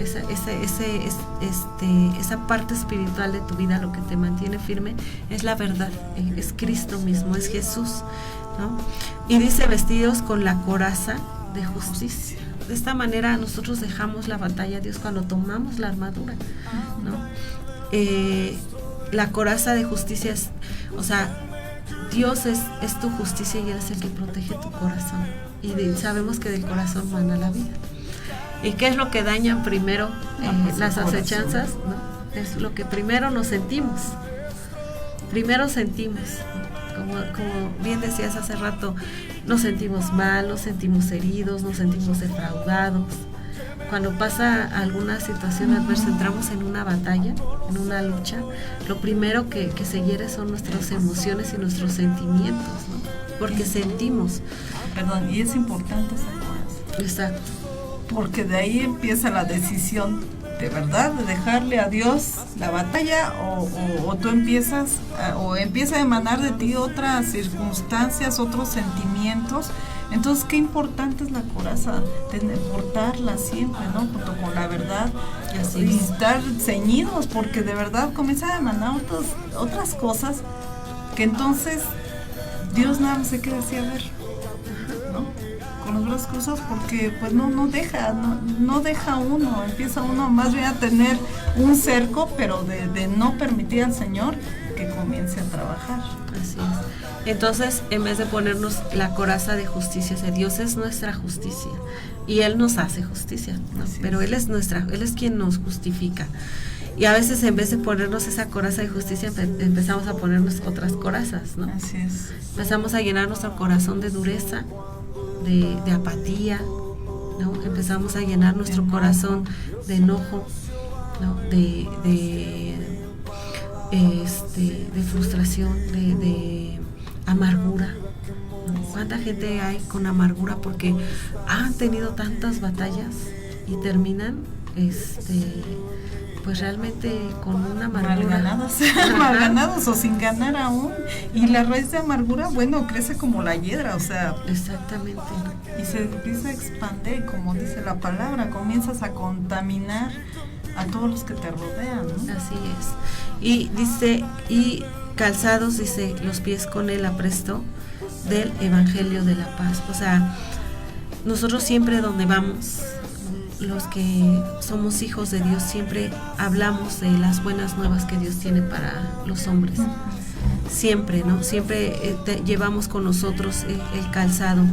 esa parte espiritual de tu vida, lo que te mantiene firme, es la verdad, es Cristo mismo, es Jesús, ¿no? Y dice, vestidos con la coraza de justicia. De esta manera nosotros dejamos la batalla a Dios cuando tomamos la armadura, ¿no? La coraza de justicia es, o sea, Dios es tu justicia y Él es el que protege tu corazón. Y sabemos que del corazón mana la vida. ¿Y qué es lo que dañan primero las acechanzas? ¿No? Es lo que primero nos sentimos. Primero sentimos, ¿no? Como bien decías hace rato, nos sentimos mal, nos sentimos heridos, nos sentimos defraudados. Cuando pasa alguna situación adversa, entramos en una batalla, en una lucha, lo primero que se hiere son nuestras emociones y nuestros sentimientos, ¿no? Porque sentimos. Perdón, y es importante esa coraza. Exacto. Porque de ahí empieza la decisión de verdad de dejarle a Dios la batalla o tú empieza a emanar de ti otras circunstancias, otros sentimientos. Entonces, qué importante es la coraza, portarla siempre, ¿no? Junto con la verdad. Así y es. estar ceñidos, porque de verdad comienzan a emanar otras cosas que entonces Dios nada más se queda así a ver, ¿no? Con los brazos cruzados, porque pues no deja uno, empieza uno más bien a tener un cerco, pero de no permitir al Señor que comience a trabajar. Así es. Entonces, en vez de ponernos la coraza de justicia, Dios es nuestra justicia y Él nos hace justicia, ¿no? Pero Él es quien nos justifica. Y a veces en vez de ponernos esa coraza de justicia, empezamos a ponernos otras corazas, ¿no? Así es. Empezamos a llenar nuestro corazón de dureza, de apatía, ¿no? Empezamos a llenar nuestro corazón de enojo, ¿no? De frustración, de amargura, ¿no? ¿Cuánta gente hay con amargura porque han tenido tantas batallas y terminan pues realmente con una amargura? Mal ganados o sin ganar aún? Y la raíz de amargura, bueno, crece como la hiedra, o sea, exactamente, ¿no? Y se empieza a expandir, como dice la palabra, comienzas a contaminar a todos los que te rodean, ¿no? Así es. Y dice, y calzados, dice, los pies con el apresto del Evangelio de la paz. O sea, nosotros siempre donde vamos, los que somos hijos de Dios, siempre hablamos de las buenas nuevas que Dios tiene para los hombres. Siempre, ¿no? Siempre llevamos con nosotros el calzado,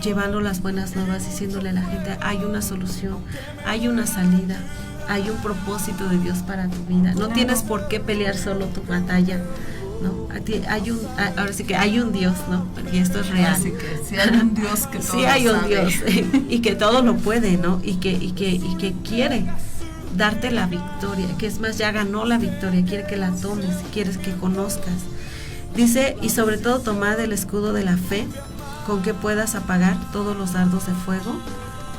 llevando las buenas nuevas, diciéndole a la gente, hay una solución, hay una salida, hay un propósito de Dios para tu vida. No tienes por qué pelear solo tu batalla, ¿no? Ahora sí que hay un Dios, ¿no? Y esto es real. Así que sí hay un Dios que todo sí hay un sabe. Dios y que todo lo puede, ¿no? Y que quiere darte la victoria, que es más, ya ganó la victoria, quiere que la tomes, quieres que conozcas. Dice, y sobre todo tomad el escudo de la fe, con que puedas apagar todos los dardos de fuego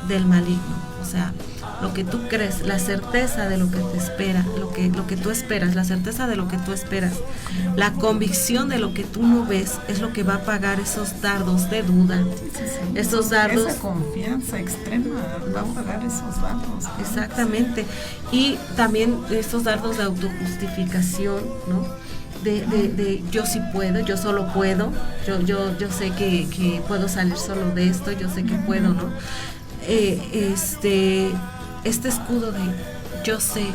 del maligno. O sea, lo que tú crees, la certeza de lo que te espera, lo que tú esperas, la certeza de lo que tú esperas, la convicción de lo que tú no ves, es lo que va a apagar esos dardos de duda, esos dardos. Esa confianza extrema va a apagar esos dardos. Exactamente. Y también esos dardos de autojustificación, ¿no? De yo sí puedo, yo solo puedo, yo sé que puedo salir solo de esto, yo sé que puedo, ¿no? Este escudo de yo sé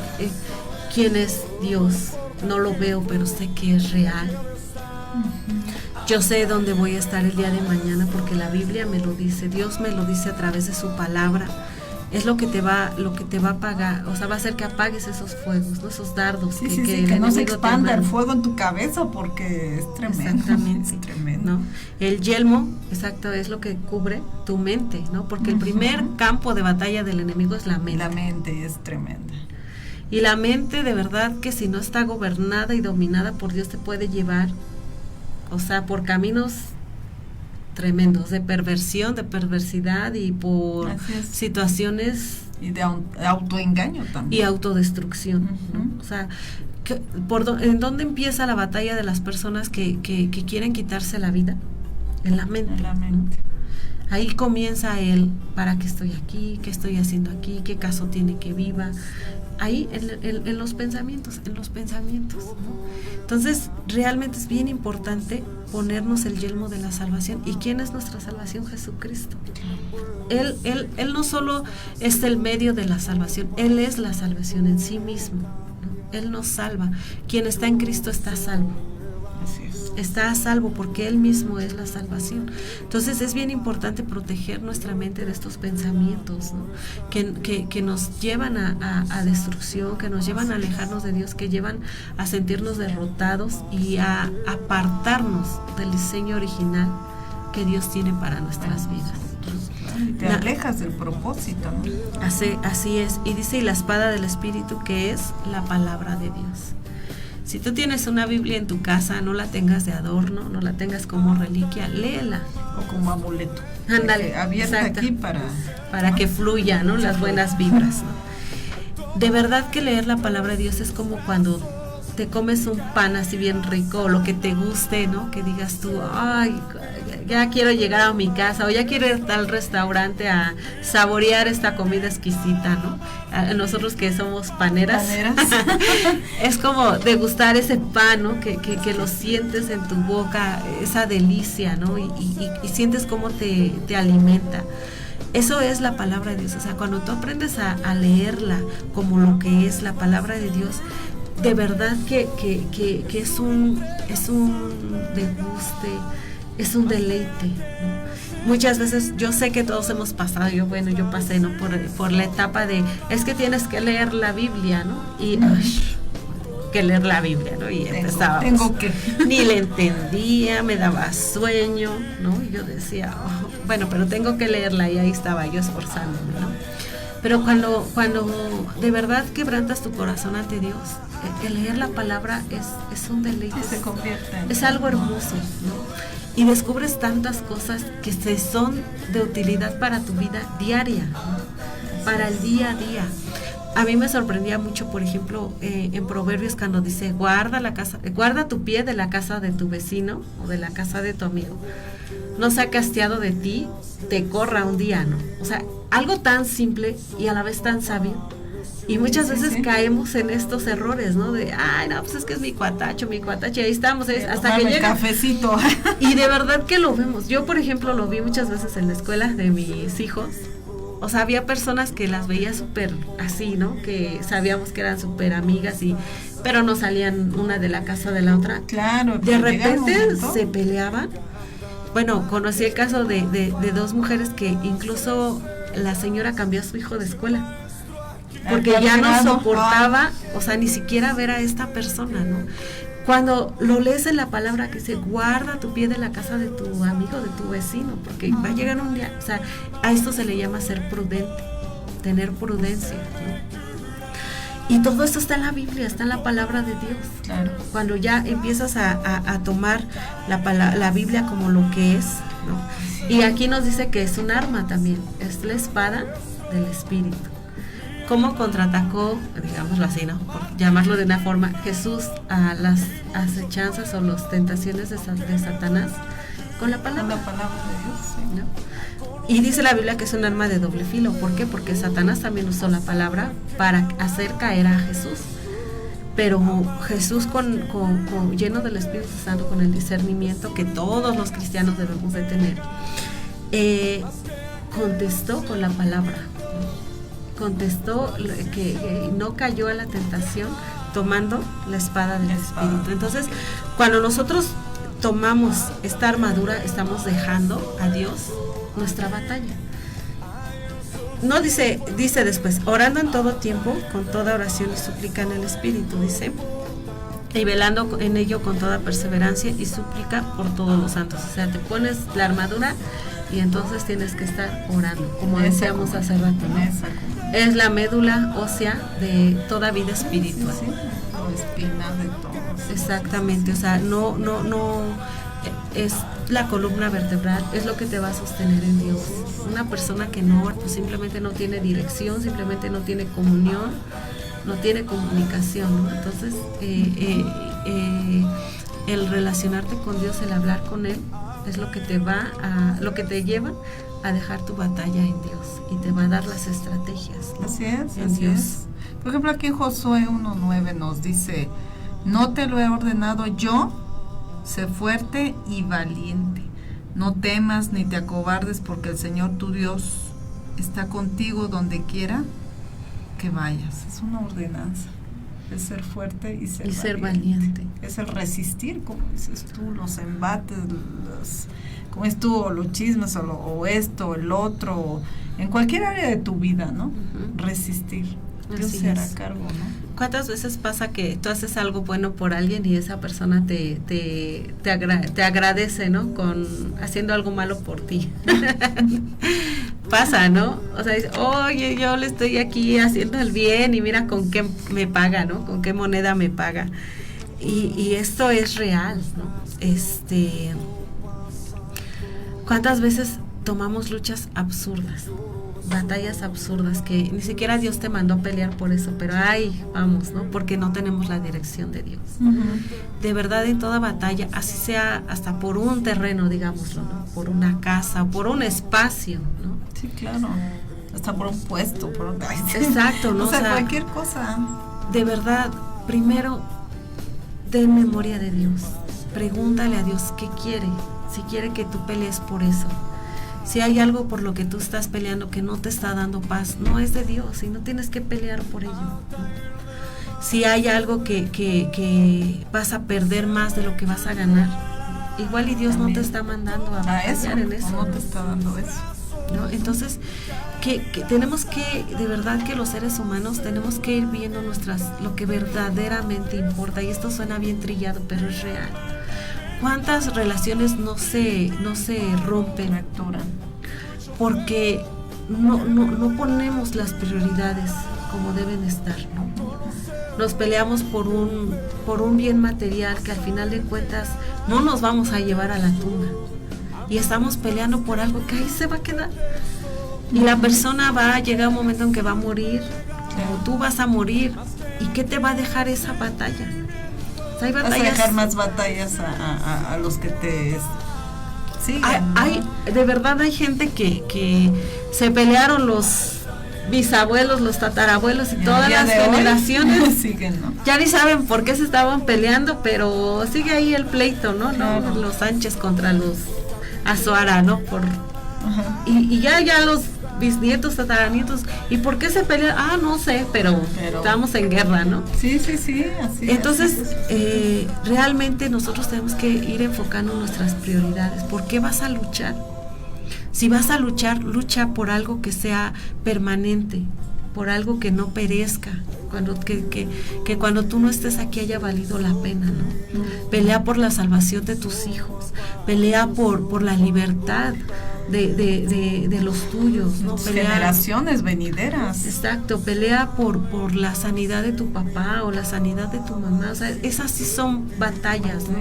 quién es Dios, no lo veo, pero sé que es real. Yo sé dónde voy a estar el día de mañana porque la Biblia me lo dice, Dios me lo dice a través de su palabra. Es lo que te va a apagar, o sea, va a hacer que apagues esos fuegos, ¿no? Esos dardos. Que no se expanda el fuego en tu cabeza porque es tremendo. Exactamente. Es tremendo. ¿No? El yelmo, exacto, es lo que cubre tu mente, ¿no? Porque el primer campo de batalla del enemigo es la mente. La mente es tremenda. Y la mente, de verdad, que si no está gobernada y dominada por Dios, te puede llevar, o sea, por caminos tremendos, de perversión, de perversidad y por situaciones y de autoengaño también y autodestrucción, ¿no? O sea, ¿en dónde empieza la batalla de las personas que quieren quitarse la vida? En la mente. En la mente. ¿No? Ahí comienza el ¿para qué estoy aquí? ¿Qué estoy haciendo aquí? ¿Qué caso tiene que viva? Ahí en los pensamientos, ¿no? Entonces, realmente es bien importante ponernos el yelmo de la salvación. ¿Y quién es nuestra salvación? Jesucristo. Él no solo es el medio de la salvación, Él es la salvación en sí mismo, ¿no? Él nos salva. Quien está en Cristo está a salvo. Así es. Está a salvo porque Él mismo es la salvación. Entonces es bien importante proteger nuestra mente de estos pensamientos, ¿no? que nos llevan a destrucción, que nos llevan a alejarnos de Dios, que llevan a sentirnos derrotados y a apartarnos del diseño original que Dios tiene para nuestras vidas. Y te alejas del propósito, ¿no? Así es. Y dice, y la espada del Espíritu, que es la palabra de Dios. Si tú tienes una Biblia en tu casa, no la tengas de adorno, no la tengas como reliquia, léela. O como amuleto. Ándale, abierta exacto. aquí para que fluya, ¿no? Las buenas vibras, ¿no? De verdad que leer la palabra de Dios es como cuando te comes un pan así bien rico, o lo que te guste, ¿no? Que digas tú, ay, ya quiero llegar a mi casa, o ya quiero ir al restaurante a saborear esta comida exquisita, ¿no? A nosotros que somos paneras. Es como degustar ese pan, ¿no? Que lo sientes en tu boca, esa delicia, ¿no? Y sientes cómo te alimenta. Eso es la palabra de Dios. O sea, cuando tú aprendes a leerla como lo que es la palabra de Dios, de verdad que es un deguste, es un deleite, ¿no? Muchas veces yo sé que todos hemos pasado, yo pasé, ¿no? por la etapa de, es que tienes que leer la Biblia, ¿no? Y que leer la Biblia, ¿no? Y empezábamos. Tengo que. Ni le entendía, me daba sueño, ¿no? Y yo decía, bueno, pero tengo que leerla, y ahí estaba yo esforzándome, ¿no? Pero cuando de verdad quebrantas tu corazón ante Dios, el leer la palabra es un deleite. Se convierte en... Es algo hermoso, ¿no? Y descubres tantas cosas que son de utilidad para tu vida diaria, ¿no? Para el día a día. A mí me sorprendía mucho, por ejemplo, en Proverbios, cuando dice, guarda tu pie de la casa de tu vecino o de la casa de tu amigo. No sea castiado de ti, te corra un día, ¿no? O sea, algo tan simple y a la vez tan sabio. Y muchas veces caemos en estos errores, ¿no? De, ay, no, pues es que es mi cuatacho, y ahí estamos, hasta que llega. Cafecito. Y de verdad que lo vemos. Yo, por ejemplo, lo vi muchas veces en la escuela de mis hijos. O sea, había personas que las veía súper así, ¿no? Que sabíamos que eran súper amigas, pero no salían una de la casa de la otra. Claro. De repente se peleaban. Bueno, conocí el caso de dos mujeres que incluso la señora cambió a su hijo de escuela. Porque ya no soportaba, o sea, ni siquiera ver a esta persona, ¿no? Cuando lo lees en la palabra que dice, guarda tu pie de la casa de tu amigo, de tu vecino, porque va a llegar un día, o sea, a esto se le llama ser prudente, tener prudencia, ¿no? Y todo esto está en la Biblia, está en la palabra de Dios. Claro. Cuando ya empiezas a tomar la Biblia como lo que es, ¿no? Y aquí nos dice que es un arma también, es la espada del Espíritu. ¿Cómo contraatacó, digámoslo así, ¿no? Por llamarlo de una forma, Jesús a las acechanzas o las tentaciones de Satanás? Con la palabra. Con la palabra de Dios, sí. ¿No? Y dice la Biblia que es un arma de doble filo. ¿Por qué? Porque Satanás también usó la palabra para hacer caer a Jesús. Pero Jesús lleno del Espíritu Santo, con el discernimiento que todos los cristianos debemos de tener, contestó con la palabra. Contestó que no cayó a la tentación tomando la espada del Espíritu. Entonces, cuando nosotros tomamos esta armadura, estamos dejando a Dios nuestra batalla. No dice después, orando en todo tiempo, con toda oración y súplica en el Espíritu, dice, y velando en ello con toda perseverancia y súplica por todos los santos. O sea, te pones la armadura y entonces tienes que estar orando, como decíamos hace rato, ¿no? Es la médula ósea de toda vida espiritual. Sí, o espina de todos. Exactamente, o sea, no es la columna vertebral, es lo que te va a sostener en Dios. Una persona que no, pues simplemente no tiene dirección, simplemente no tiene comunión, no tiene comunicación, ¿no? Entonces, el relacionarte con Dios, el hablar con Él, es lo que lo que te lleva a dejar tu batalla en Dios y te va a dar las estrategias, ¿no? Así es, en así Dios. es. Por ejemplo, aquí en Josué 1:9 nos dice, no te lo he ordenado yo, sé fuerte y valiente, no temas ni te acobardes, porque el Señor tu Dios está contigo donde quiera que vayas. Es una ordenanza, es ser fuerte y ser valiente. Es el resistir, como dices tú, los embates, como es tú, o los chismes, o esto, o el otro, en cualquier área de tu vida, ¿no? Resistir. Dios se hará cargo, ¿no? ¿Cuántas veces pasa que tú haces algo bueno por alguien y esa persona te agradece, ¿no? Haciendo algo malo por ti. Pasa, ¿no? O sea, dice, oye, yo le estoy aquí haciendo el bien y mira con qué me paga, ¿no? Con qué moneda me paga. Y esto es real, ¿no? ¿Cuántas veces tomamos luchas absurdas? Batallas absurdas que ni siquiera Dios te mandó a pelear por eso, pero ay, vamos, ¿no? Porque no tenemos la dirección de Dios. Uh-huh. De verdad, en toda batalla, así sea hasta por un terreno, digámoslo, ¿no? Por una casa, por un espacio, ¿no? Sí, claro. Hasta por un puesto, por un... Exacto, ¿no? O sea, cualquier cosa. De verdad, primero, ten memoria de Dios. Pregúntale a Dios qué quiere, si quiere que tú pelees por eso. Si hay algo por lo que tú estás peleando que no te está dando paz, no es de Dios y no tienes que pelear por ello, ¿no? Si hay algo que vas a perder más de lo que vas a ganar, igual y Dios no te está mandando a batallar en eso. No te está dando eso, ¿no? Entonces, que tenemos que, de verdad que los seres humanos tenemos que ir viendo lo que verdaderamente importa, y esto suena bien trillado, pero es real. ¿Cuántas relaciones no se rompen? Porque no ponemos las prioridades como deben estar, ¿no? Nos peleamos por un bien material que al final de cuentas no nos vamos a llevar a la tumba. Y estamos peleando por algo que ahí se va a quedar. Y la persona llega un momento en que va a morir, o tú vas a morir. ¿Y qué te va a dejar esa batalla? Hay batallas, vas a dejar más batallas a los que te siguen, ¿no? De verdad hay gente que se pelearon, los bisabuelos, los tatarabuelos y todas las generaciones siguen, ¿no? Ya ni saben por qué se estaban peleando, pero sigue ahí el pleito, ¿no? Claro. Los Sánchez contra los Azuara, ¿no? Y ya los bisnietos, tataranietos, ¿y por qué se pelean? No sé, pero estamos en guerra, ¿no? Sí, así. Entonces, realmente nosotros tenemos que ir enfocando nuestras prioridades. ¿Por qué vas a luchar? Si vas a luchar, lucha por algo que sea permanente, por algo que no perezca, que cuando tú no estés aquí haya valido la pena, ¿no? Pelea por la salvación de tus hijos, pelea por la libertad de los tuyos, ¿no? Generaciones venideras. Exacto, pelea por la sanidad de tu papá o la sanidad de tu mamá. O sea, esas sí son batallas, ¿no?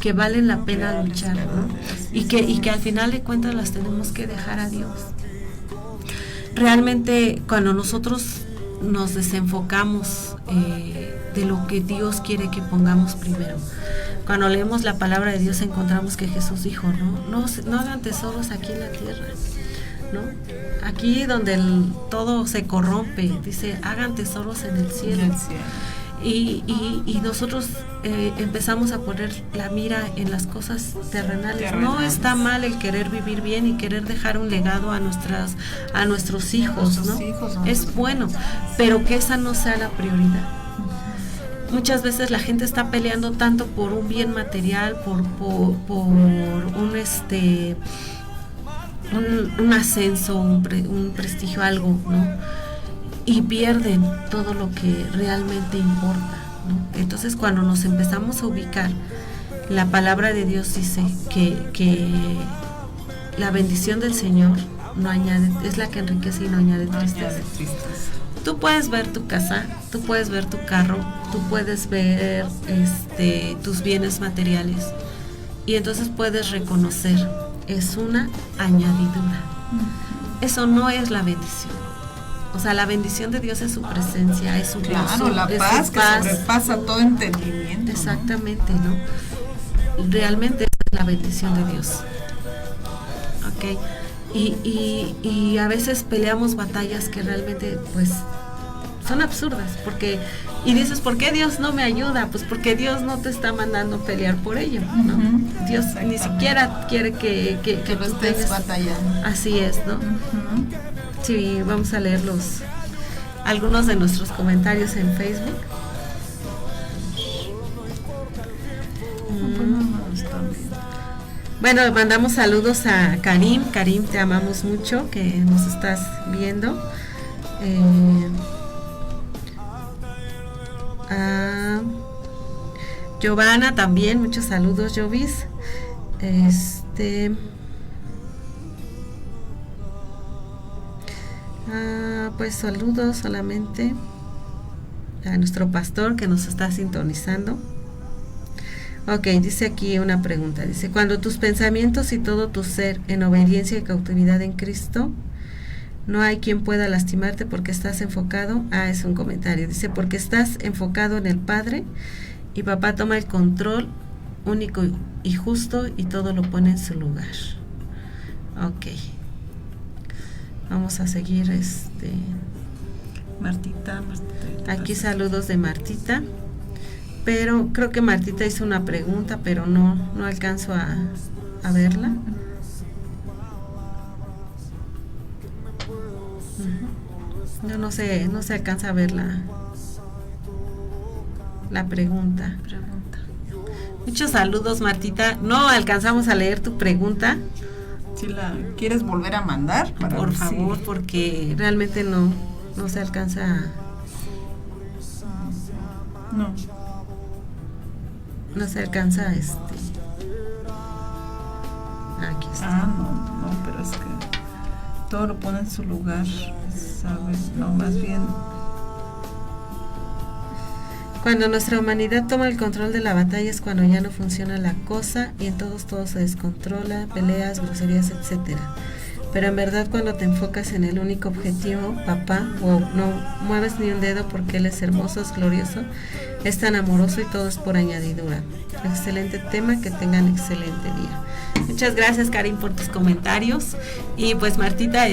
Que valen la pena luchar, ¿no? Y que al final de cuentas las tenemos que dejar a Dios. Realmente cuando nosotros nos desenfocamos de lo que Dios quiere que pongamos primero, cuando leemos la palabra de Dios encontramos que Jesús dijo, no hagan tesoros aquí en la tierra, ¿no? Aquí donde todo se corrompe, dice, hagan tesoros en el cielo. Y nosotros empezamos a poner la mira en las cosas terrenales. No está mal el querer vivir bien y querer dejar un legado a nuestros hijos, ¿no? Es bueno, pero que esa no sea la prioridad. Muchas veces la gente está peleando tanto por un bien material, por un ascenso, un prestigio, algo, ¿no? Y pierden todo lo que realmente importa, ¿no? Entonces, cuando nos empezamos a ubicar, la palabra de Dios dice que la bendición del Señor no añade, es la que enriquece y no añade tristeza. Tú puedes ver tu casa, tú puedes ver tu carro, tú puedes ver tus bienes materiales, y entonces puedes reconocer, es una añadidura. Eso no es la bendición. O sea, la bendición de Dios es su presencia, es su gozo, la paz que sobrepasa todo entendimiento. Exactamente, ¿no? Realmente es la bendición de Dios. ¿Ok? Y a veces peleamos batallas que realmente, pues, son absurdas, y dices, ¿por qué Dios no me ayuda? Pues porque Dios no te está mandando pelear por ello, ¿no? Dios ni siquiera quiere que lo estés batallando. Así es, ¿no? Sí, vamos a leer algunos de nuestros comentarios en Facebook. Bueno, mandamos saludos a Karim. Karim, te amamos mucho, que nos estás viendo. A Giovanna también, muchos saludos, Jovis. Pues saludos solamente a nuestro pastor que nos está sintonizando. Ok, dice aquí una pregunta, dice, cuando tus pensamientos y todo tu ser en obediencia y cautividad en Cristo, no hay quien pueda lastimarte porque estás enfocado. Es un comentario, dice, porque estás enfocado en el Padre y papá toma el control único y justo y todo lo pone en su lugar. Ok, vamos a seguir Martita. Aquí saludos de Martita, pero creo que Martita hizo una pregunta, pero no alcanzo a verla. No se alcanza a ver la pregunta. Muchos saludos, Martita. No alcanzamos a leer tu pregunta. Si la quieres volver a mandar, por favor, porque realmente no se alcanza. No se alcanza aquí está. No, pero es que todo lo pone en su lugar, ¿sabes? No, más bien, cuando nuestra humanidad toma el control de la batalla es cuando ya no funciona la cosa y en todo se descontrola, peleas, groserías, etcétera. Pero en verdad cuando te enfocas en el único objetivo, papá, no mueves ni un dedo porque Él es hermoso, es glorioso, es tan amoroso y todo es por añadidura. Excelente tema, que tengan excelente día. Muchas gracias, Karim, por tus comentarios. Y pues Martita,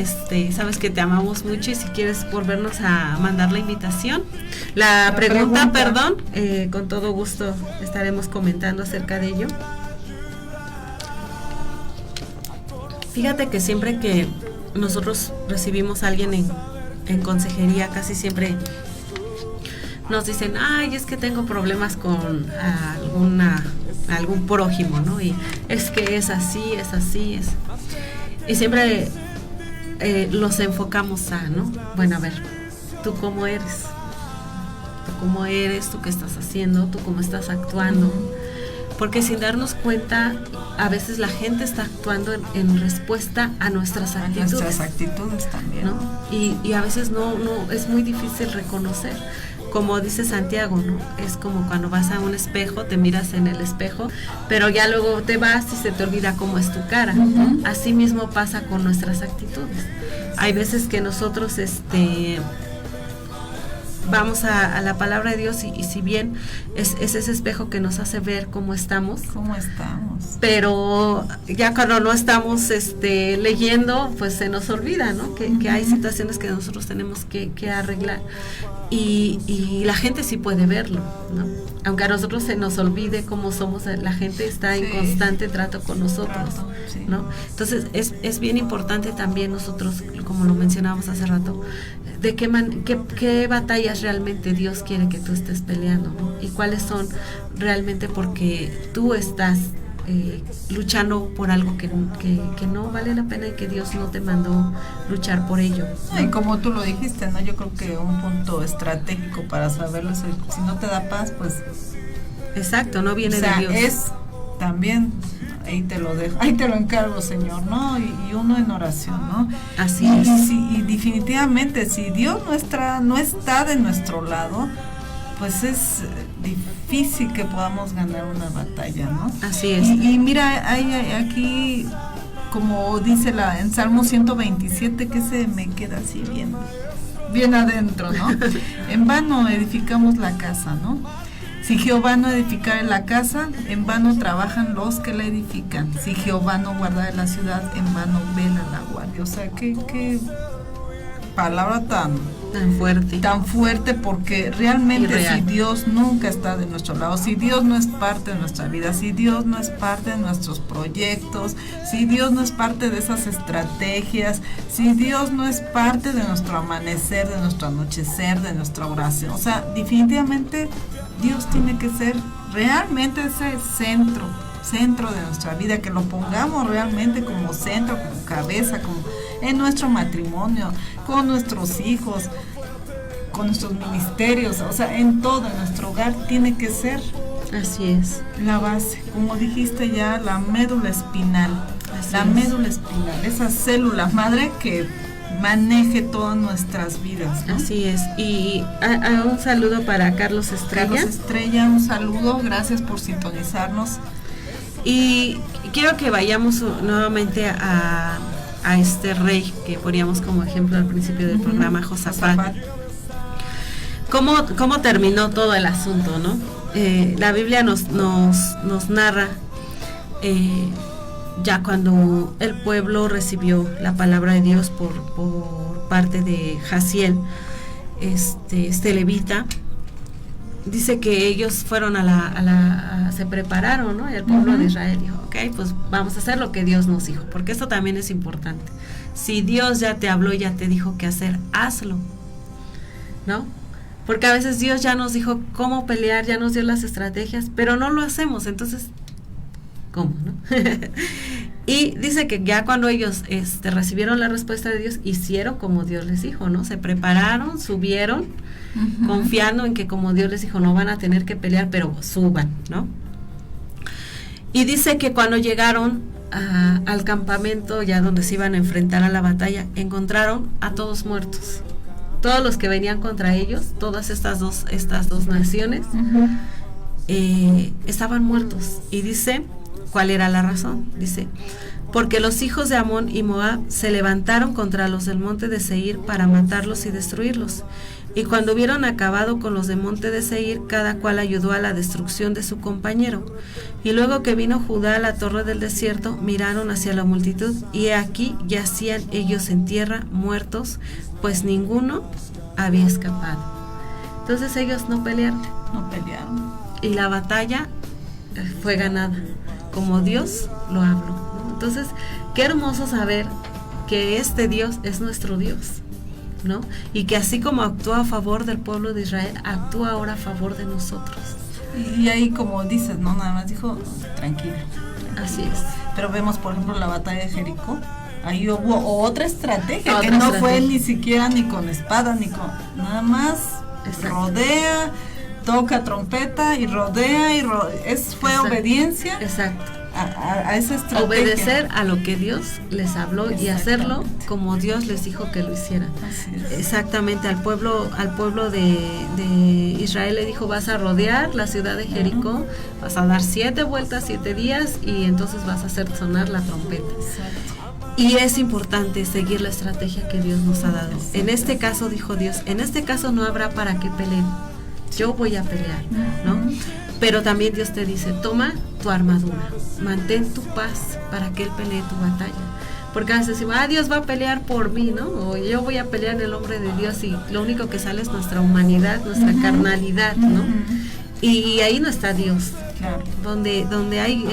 sabes que te amamos mucho, y si quieres volvernos a mandar la invitación, la pregunta, perdón, con todo gusto estaremos comentando acerca de ello. Fíjate que siempre que nosotros recibimos a alguien en consejería, casi siempre nos dicen, es que tengo problemas con algún prójimo, ¿no? Y es que es así. Y siempre los enfocamos ¿no? Bueno, a ver, ¿tú cómo eres? ¿Tú qué estás haciendo? ¿Tú cómo estás actuando? porque sin darnos cuenta, a veces la gente está actuando en respuesta a nuestras actitudes. A nuestras actitudes también. ¿No? Y a veces no es muy difícil reconocer. Como dice Santiago, ¿no? Es como cuando vas a un espejo, te miras en el espejo, pero ya luego te vas y se te olvida cómo es tu cara. Así mismo pasa con nuestras actitudes. Hay veces que nosotros vamos a la palabra de Dios y si bien es ese espejo que nos hace ver cómo estamos, pero ya cuando no estamos leyendo, pues se nos olvida, ¿no? Que hay situaciones que nosotros tenemos que arreglar. Y la gente sí puede verlo, ¿no? Aunque a nosotros se nos olvide cómo somos, la gente está en constante trato con nosotros, ¿no? Entonces es bien importante también nosotros, como lo mencionábamos hace rato, de qué batallas realmente Dios quiere que tú estés peleando, ¿no? Y cuáles son realmente porque tú estás luchando por algo que no vale la pena y que Dios no te mandó luchar por ello, ¿no? Y como tú lo dijiste, ¿no? Yo creo que un punto estratégico para saberlo es si no te da paz, pues exacto, no viene de Dios. Es también, ahí te lo dejo, ahí te lo encargo, Señor, ¿no? Y uno en oración, ¿no? Así es. Y definitivamente, si Dios no está de nuestro lado, pues es difícil que podamos ganar una batalla, ¿no? Así es. Y mira, hay aquí, como dice en Salmo 127, que se me queda así bien adentro, ¿no? En vano edificamos la casa, ¿no? Si Jehová no edificare la casa, en vano trabajan los que la edifican. Si Jehová no guardare la ciudad, en vano vela la guardia. O sea, qué palabra tan fuerte, porque realmente si Dios nunca está de nuestro lado, si Dios no es parte de nuestra vida, si Dios no es parte de nuestros proyectos, si Dios no es parte de esas estrategias, si Dios no es parte de nuestro amanecer, de nuestro anochecer, de nuestra oración, o sea, definitivamente Dios tiene que ser realmente ese centro de nuestra vida, que lo pongamos realmente como centro, como cabeza, como en nuestro matrimonio, con nuestros hijos, con nuestros ministerios, o sea, en todo nuestro hogar tiene que ser. Así es. La base, como dijiste ya, la médula espinal. Médula espinal, esa célula madre que maneje todas nuestras vidas, ¿no? Así es. Y un saludo para Carlos Estrella. Carlos Estrella, un saludo, gracias por sintonizarnos. Y quiero que vayamos nuevamente a este rey que poníamos como ejemplo al principio del programa, Josafat. ¿Cómo terminó todo el asunto, no? La Biblia nos narra ya cuando el pueblo recibió la palabra de Dios por parte de Jaziel, este levita. Dice que ellos fueron se prepararon, ¿no? El pueblo de Israel dijo, ok, pues vamos a hacer lo que Dios nos dijo, porque esto también es importante. Si Dios ya te habló, ya te dijo qué hacer, hazlo, ¿no? Porque a veces Dios ya nos dijo cómo pelear, ya nos dio las estrategias, pero no lo hacemos, entonces, ¿cómo, no? Y dice que ya cuando ellos recibieron la respuesta de Dios, hicieron como Dios les dijo, ¿no? Se prepararon, subieron, confiando en que como Dios les dijo, no van a tener que pelear, pero suban, ¿no? Y dice que cuando llegaron al campamento, ya donde se iban a enfrentar a la batalla, encontraron a todos muertos. Todos los que venían contra ellos, todas estas dos naciones, estaban muertos. Y dice, ¿cuál era la razón? Dice, porque los hijos de Amón y Moab se levantaron contra los del monte de Seir para matarlos y destruirlos. Y cuando hubieron acabado con los de monte de Seir, cada cual ayudó a la destrucción de su compañero. Y luego que vino Judá a la torre del desierto, miraron hacia la multitud, y he aquí yacían ellos en tierra, muertos, pues ninguno había escapado. Entonces ellos no pelearon. Y la batalla fue ganada, como Dios lo habló, ¿no? Entonces, qué hermoso saber que este Dios es nuestro Dios, ¿no? Y que así como actuó a favor del pueblo de Israel, actúa ahora a favor de nosotros. Y ahí, como dices, no, nada más dijo, tranquila. Así es. Pero vemos, por ejemplo, la batalla de Jericó. Ahí hubo otra estrategia, que no fue ni siquiera ni con espada, ni con nada más. Exacto. Rodea, toca trompeta y rodea fue Exacto. obediencia Exacto. a esa estrategia. Obedecer a lo que Dios les habló y hacerlo Exactamente. como Dios les dijo que lo hicieran. Así es. Exactamente, al pueblo de Israel le dijo: vas a rodear la ciudad de Jericó, vas a dar 7 vueltas, 7 días, y entonces vas a hacer sonar la trompeta. Exacto. Y es importante seguir la estrategia que Dios nos ha dado. En este caso, dijo Dios, en este caso no habrá para qué peleen, yo voy a pelear, ¿no? Pero también Dios te dice: toma tu armadura, mantén tu paz para que Él pelee tu batalla. Porque a veces decimos: Dios va a pelear por mí, ¿no? O yo voy a pelear en el nombre de Dios, y lo único que sale es nuestra humanidad, nuestra carnalidad, ¿no? Y ahí no está Dios. Claro. Donde hay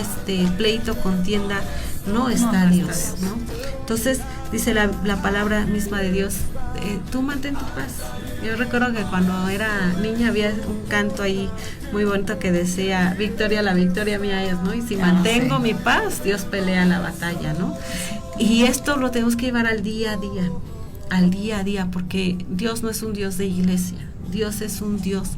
pleito, contienda, no está Dios, ¿no? Entonces dice la palabra misma de Dios: tú mantén tu paz. Yo recuerdo que cuando era niña había un canto ahí muy bonito que decía: victoria, la victoria mía es, ¿no? Y si mantengo mi paz, Dios pelea la batalla, ¿no? Y esto lo tenemos que llevar al día a día, porque Dios no es un Dios de iglesia. Dios es un Dios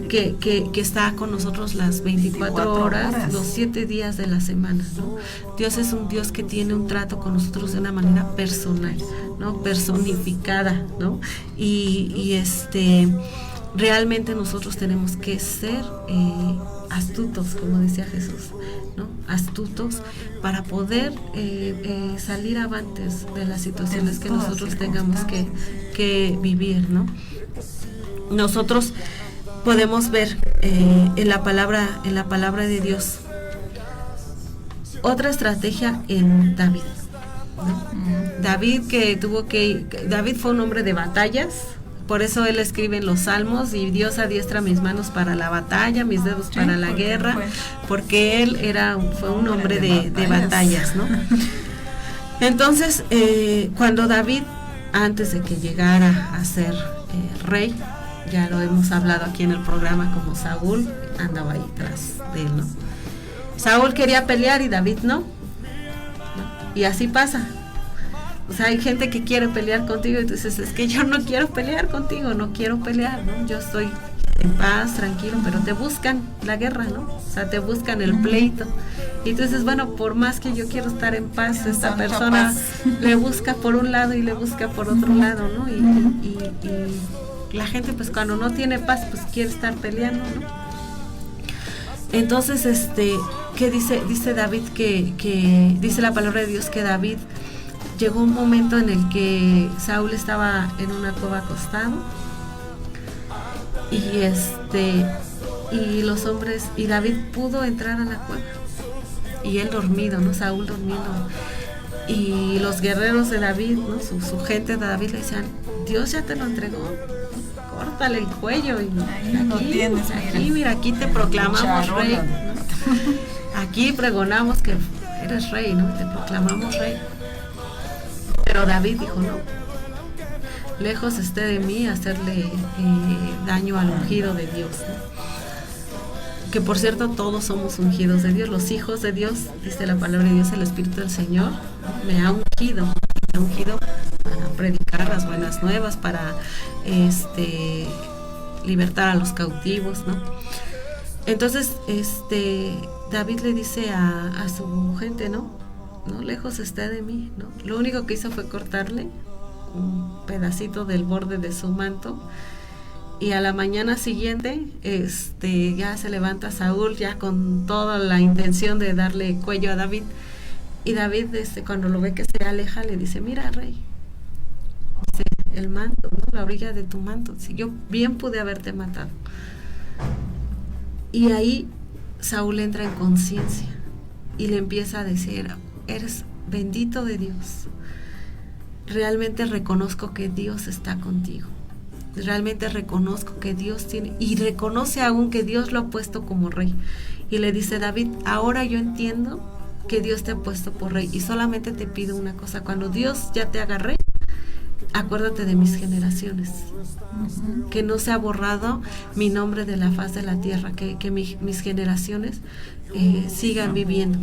que está con nosotros las 24 horas, los 7 días de la semana, ¿no? Dios es un Dios que tiene un trato con nosotros de una manera personal, ¿no? Personificada, ¿no? Y realmente nosotros tenemos que ser astutos, como decía Jesús, ¿no? Astutos para poder salir avantes de las situaciones que nosotros tengamos que vivir, ¿no? Nosotros podemos ver en la palabra de Dios otra estrategia en David, ¿no? David fue un hombre de batallas. Por eso él escribe en los Salmos: y Dios adiestra mis manos para la batalla, mis dedos para la guerra, porque él fue un hombre de batallas, ¿no? Entonces, cuando David, antes de que llegara a ser rey, ya lo hemos hablado aquí en el programa, como Saúl andaba ahí tras de él, ¿no? Saúl quería pelear y David no. Y así pasa. O sea, hay gente que quiere pelear contigo y tú dices: es que yo no quiero pelear contigo, no quiero pelear, ¿no? Yo estoy en paz, tranquilo, pero te buscan la guerra, ¿no? O sea, te buscan el pleito. Y tú dices: bueno, por más que yo quiero estar en paz, esta persona le busca por un lado y le busca por otro lado, ¿no? Y la gente, pues cuando no tiene paz, pues quiere estar peleando, ¿no? Entonces, ¿qué dice David? Que dice la palabra de Dios que David llegó un momento en el que Saúl estaba en una cueva acostado, y los hombres, y David pudo entrar a la cueva, y él dormido, ¿no? Saúl dormido, y los guerreros de David, ¿no? Su gente de David le decían: Dios ya te lo entregó, córtale el cuello, y ahí lo tienes, mira, aquí te proclamamos rey, ¿no? Aquí pregonamos que eres rey, ¿no? Te proclamamos rey. Pero David dijo: no, lejos esté de mí hacerle daño al ungido de Dios, ¿no? Que por cierto, todos somos ungidos de Dios, los hijos de Dios. Dice la palabra de Dios: el Espíritu del Señor me ha ungido para predicar las buenas nuevas, para libertar a los cautivos, ¿no? Entonces, David le dice a su gente, ¿no? Lejos está de mí, ¿no? Lo único que hizo fue cortarle un pedacito del borde de su manto, y a la mañana siguiente ya se levanta Saúl, ya con toda la intención de darle cuello a David, y David cuando lo ve que se aleja, le dice: mira, rey, el manto, ¿no? La orilla de tu manto, si yo bien pude haberte matado. Y ahí Saúl entra en conciencia y le empieza a decir: eres bendito de Dios, realmente reconozco que Dios está contigo, realmente reconozco que Dios tiene, y reconoce aún que Dios lo ha puesto como rey. Y le dice: David, ahora yo entiendo que Dios te ha puesto por rey, y solamente te pido una cosa: cuando Dios ya te haga rey, acuérdate de mis generaciones, que no se ha borrado mi nombre de la faz de la tierra, que mis generaciones sigan viviendo.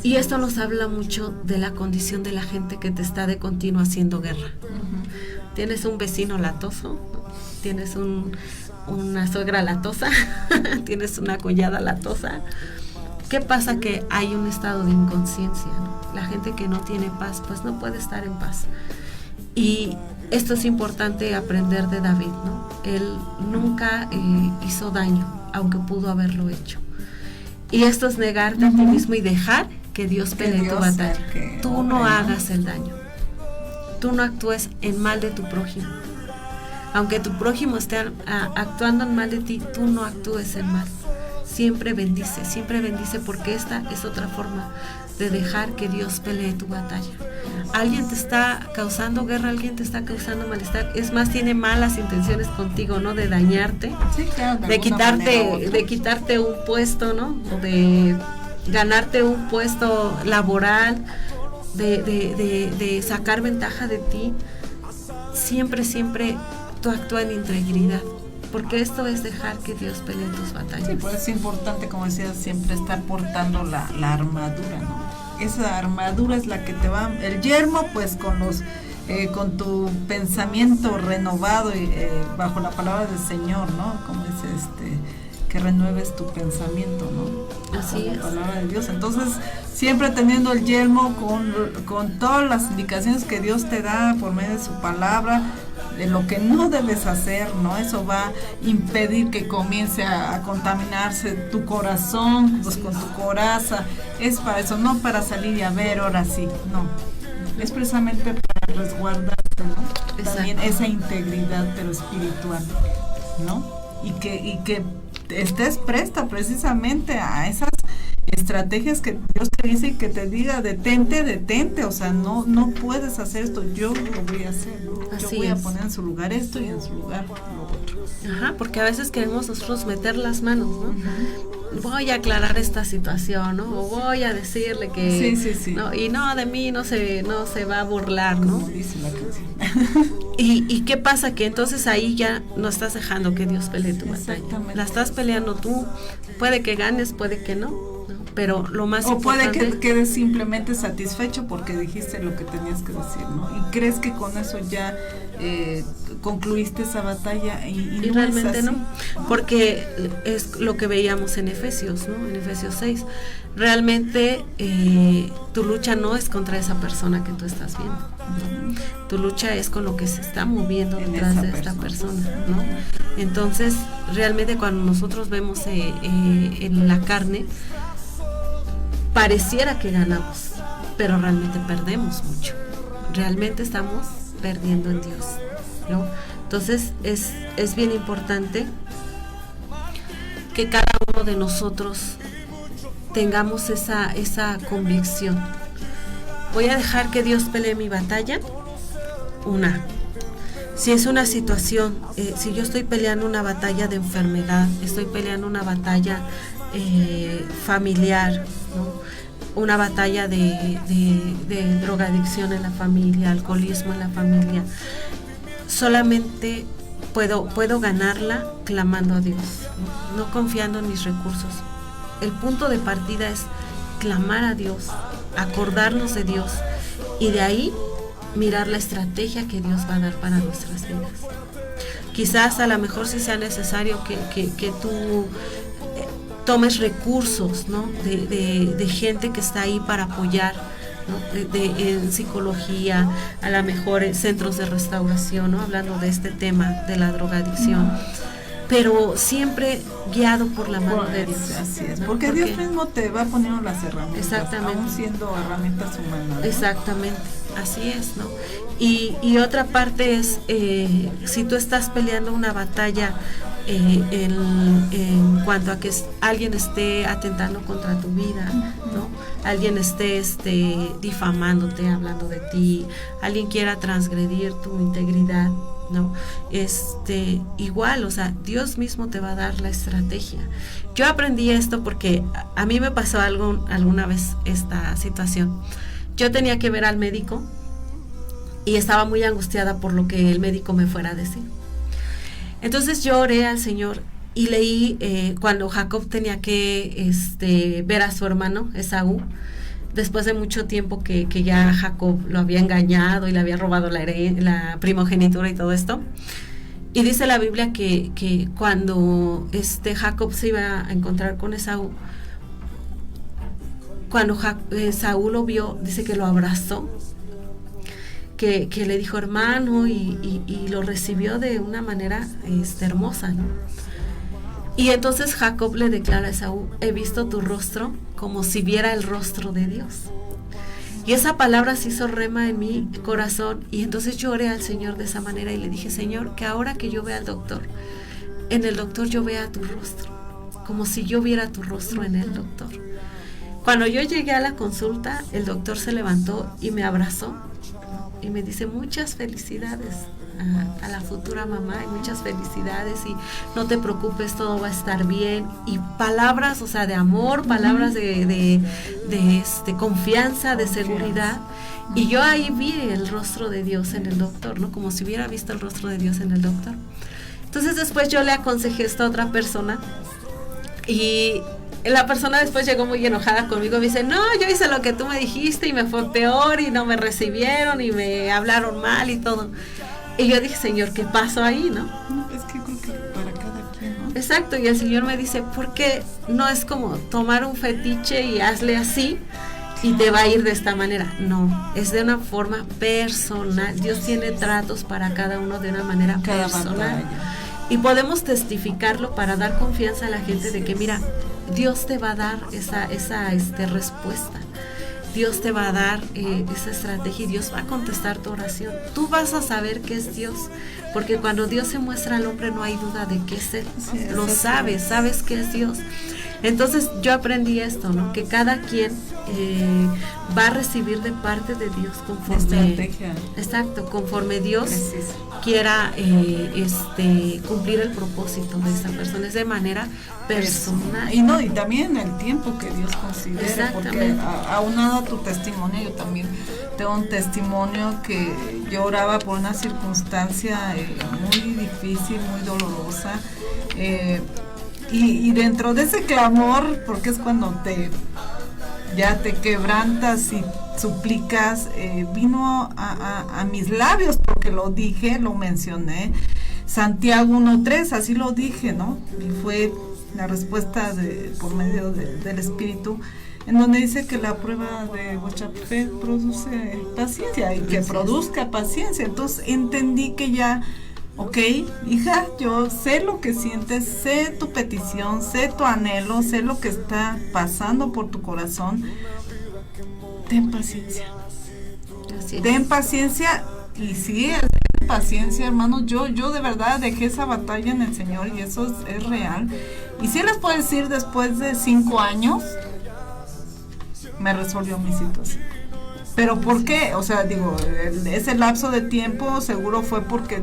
Y esto nos habla mucho de la condición de la gente que te está de continuo haciendo guerra. Tienes un vecino latoso, ¿no? Tienes una suegra latosa, tienes una cuñada latosa. ¿Qué pasa? Que hay un estado de inconsciencia, ¿no? La gente que no tiene paz, pues no puede estar en paz. Y esto es importante aprender de David, ¿no? Él nunca hizo daño, aunque pudo haberlo hecho. Y esto es negarte a ti mismo y dejar que Dios pelee tu batalla. Tú no hagas el daño. Tú no actúes en mal de tu prójimo. Aunque tu prójimo esté actuando en mal de ti, tú no actúes en mal. Siempre bendice porque esta es otra forma de dejar que Dios pelee tu batalla. Alguien te está causando guerra, alguien te está causando malestar, es más, tiene malas intenciones contigo, ¿no? De dañarte, sí, claro, de quitarte un puesto, ¿no? O de ganarte un puesto laboral, de sacar ventaja de ti. Siempre tú actúa en integridad, porque esto es dejar que Dios pelee tus batallas. Sí, pues es importante, como decías, siempre estar portando la armadura, ¿no? Esa armadura es la que te va, el yermo, pues con tu pensamiento renovado y bajo la palabra del Señor, ¿no? Como dice que renueves tu pensamiento, ¿no? Así es. La palabra de Dios. Entonces, siempre teniendo el yelmo con todas las indicaciones que Dios te da por medio de su palabra, de lo que no debes hacer, ¿no? Eso va a impedir que comience a contaminarse tu corazón, pues con tu coraza. Es para eso, no para salir y a ver, ahora sí, no. Es precisamente para resguardarte, ¿no? Exacto. También esa integridad, pero espiritual, ¿no? Y que estés presta precisamente a esas estrategias que Dios te dice y que te diga detente, o sea, no puedes hacer esto, yo lo voy a hacer, ¿no? Yo voy a poner en su lugar esto y en su lugar lo otro. Ajá, porque a veces queremos nosotros meter las manos, ¿no? Uh-huh. Voy a aclarar esta situación, ¿no? O voy a decirle que sí. ¿no? Y no, de mí no se va a burlar, ¿no? Como dice la canción. ¿Y qué pasa? Que entonces ahí ya no estás dejando que Dios pelee tu batalla. La estás peleando tú. Puede que ganes, puede que no. Pero lo más importante... O puede que quedes simplemente satisfecho porque dijiste lo que tenías que decir, ¿no? Y crees que con eso ya concluiste esa batalla y no realmente es así. No, porque es lo que veíamos en Efesios, ¿no? En Efesios 6. Realmente tu lucha no es contra esa persona que tú estás viendo, ¿no? Tu lucha es con lo que se está moviendo detrás de esta persona, ¿no? Entonces, realmente cuando nosotros vemos en la carne, pareciera que ganamos, pero realmente perdemos mucho. Realmente estamos perdiendo en Dios, ¿no? Entonces es bien importante que cada uno de nosotros tengamos esa convicción. Voy a dejar que Dios pelee mi batalla. Si es una situación, si yo estoy peleando una batalla de enfermedad, estoy peleando una batalla familiar, ¿no? Una batalla de drogadicción en la familia, alcoholismo en la familia, solamente puedo ganarla clamando a Dios, no confiando en mis recursos. El punto de partida es clamar a Dios, acordarnos de Dios y de ahí mirar la estrategia que Dios va a dar para nuestras vidas. Quizás a lo mejor sí sea necesario que tú tomes recursos, ¿no? de gente que está ahí para apoyar, ¿no? En psicología, a lo mejor en centros de restauración, ¿no? Hablando de este tema de la drogadicción, pero siempre guiado por la mano de Dios. Así es, ¿no? Porque Dios mismo te va poniendo las herramientas, exactamente, aún siendo herramientas humanas, ¿no? Exactamente, así es, ¿no? Y otra parte es, si tú estás peleando una batalla en cuanto a que alguien esté atentando contra tu vida, ¿no? Alguien esté difamándote, hablando de ti, alguien quiera transgredir tu integridad, ¿no? Igual, o sea, Dios mismo te va a dar la estrategia. Yo aprendí esto porque a mí me pasó alguna vez esta situación. Yo tenía que ver al médico y estaba muy angustiada por lo que el médico me fuera a decir. Entonces yo oré al Señor y leí cuando Jacob tenía que ver a su hermano Esaú, después de mucho tiempo que ya Jacob lo había engañado y le había robado la primogenitura y todo esto. Y dice la Biblia que cuando Jacob se iba a encontrar con Esaú, cuando Esaú lo vio, dice que lo abrazó, que le dijo hermano, y lo recibió de una manera hermosa, ¿no? Y entonces Jacob le declara a Esaú: he visto tu rostro como si viera el rostro de Dios. Y esa palabra se hizo rema en mi corazón, y entonces yo oré al Señor de esa manera y le dije: Señor, que ahora que yo vea al doctor, en el doctor yo vea tu rostro, como si yo viera tu rostro en el doctor. Cuando yo llegué a la consulta, el doctor se levantó y me abrazó y me dice: muchas felicidades a la futura mamá, y muchas felicidades, y no te preocupes, todo va a estar bien. Y palabras, o sea, de amor, palabras de confianza, de seguridad. Y yo ahí vi el rostro de Dios en el doctor, ¿no? Como si hubiera visto el rostro de Dios en el doctor. Entonces después yo le aconsejé esto a otra persona, y la persona después llegó muy enojada conmigo. Me dice: no, yo hice lo que tú me dijiste y me fue peor, y no me recibieron y me hablaron mal y todo. Y yo dije: Señor, ¿qué pasó ahí, no? No, es que creo que para cada quien, ¿no? Exacto, y el Señor me dice: ¿por qué no es como tomar un fetiche y hazle así y te va a ir de esta manera? No, es de una forma personal. Dios tiene tratos para cada uno de una manera personal. Y podemos testificarlo para dar confianza a la gente de que, mira, Dios te va a dar esa respuesta. Dios te va a dar esa estrategia, y Dios va a contestar tu oración. Tú vas a saber que es Dios, porque cuando Dios se muestra al hombre no hay duda de que es Él. Sí, lo sabes que es Dios. Entonces yo aprendí esto, ¿no? Que cada quien va a recibir de parte de Dios conforme Dios quiera cumplir el propósito de esa persona. Es de manera personal. Y también el tiempo que Dios considera, porque aunado a tu testimonio, yo también tengo un testimonio que yo oraba por una circunstancia muy difícil, muy dolorosa, y dentro de ese clamor, porque es cuando ya te quebrantas y suplicas, vino a mis labios, porque lo dije, lo mencioné, Santiago 1:3, así lo dije, ¿no? Y fue la respuesta por medio del Espíritu, en donde dice que la prueba de vuestra fe produce paciencia, y que produzca paciencia. Entonces entendí que ya, ok, hija, yo sé lo que sientes, sé tu petición, sé tu anhelo, sé lo que está pasando por tu corazón. Ten paciencia. Ten paciencia, y sí, ten paciencia, hermanos. Yo de verdad dejé esa batalla en el Señor, y eso es real. Y sí les puedo decir, después de 5 años, me resolvió mi situación. ¿Pero por qué? O sea, digo, ese lapso de tiempo seguro fue porque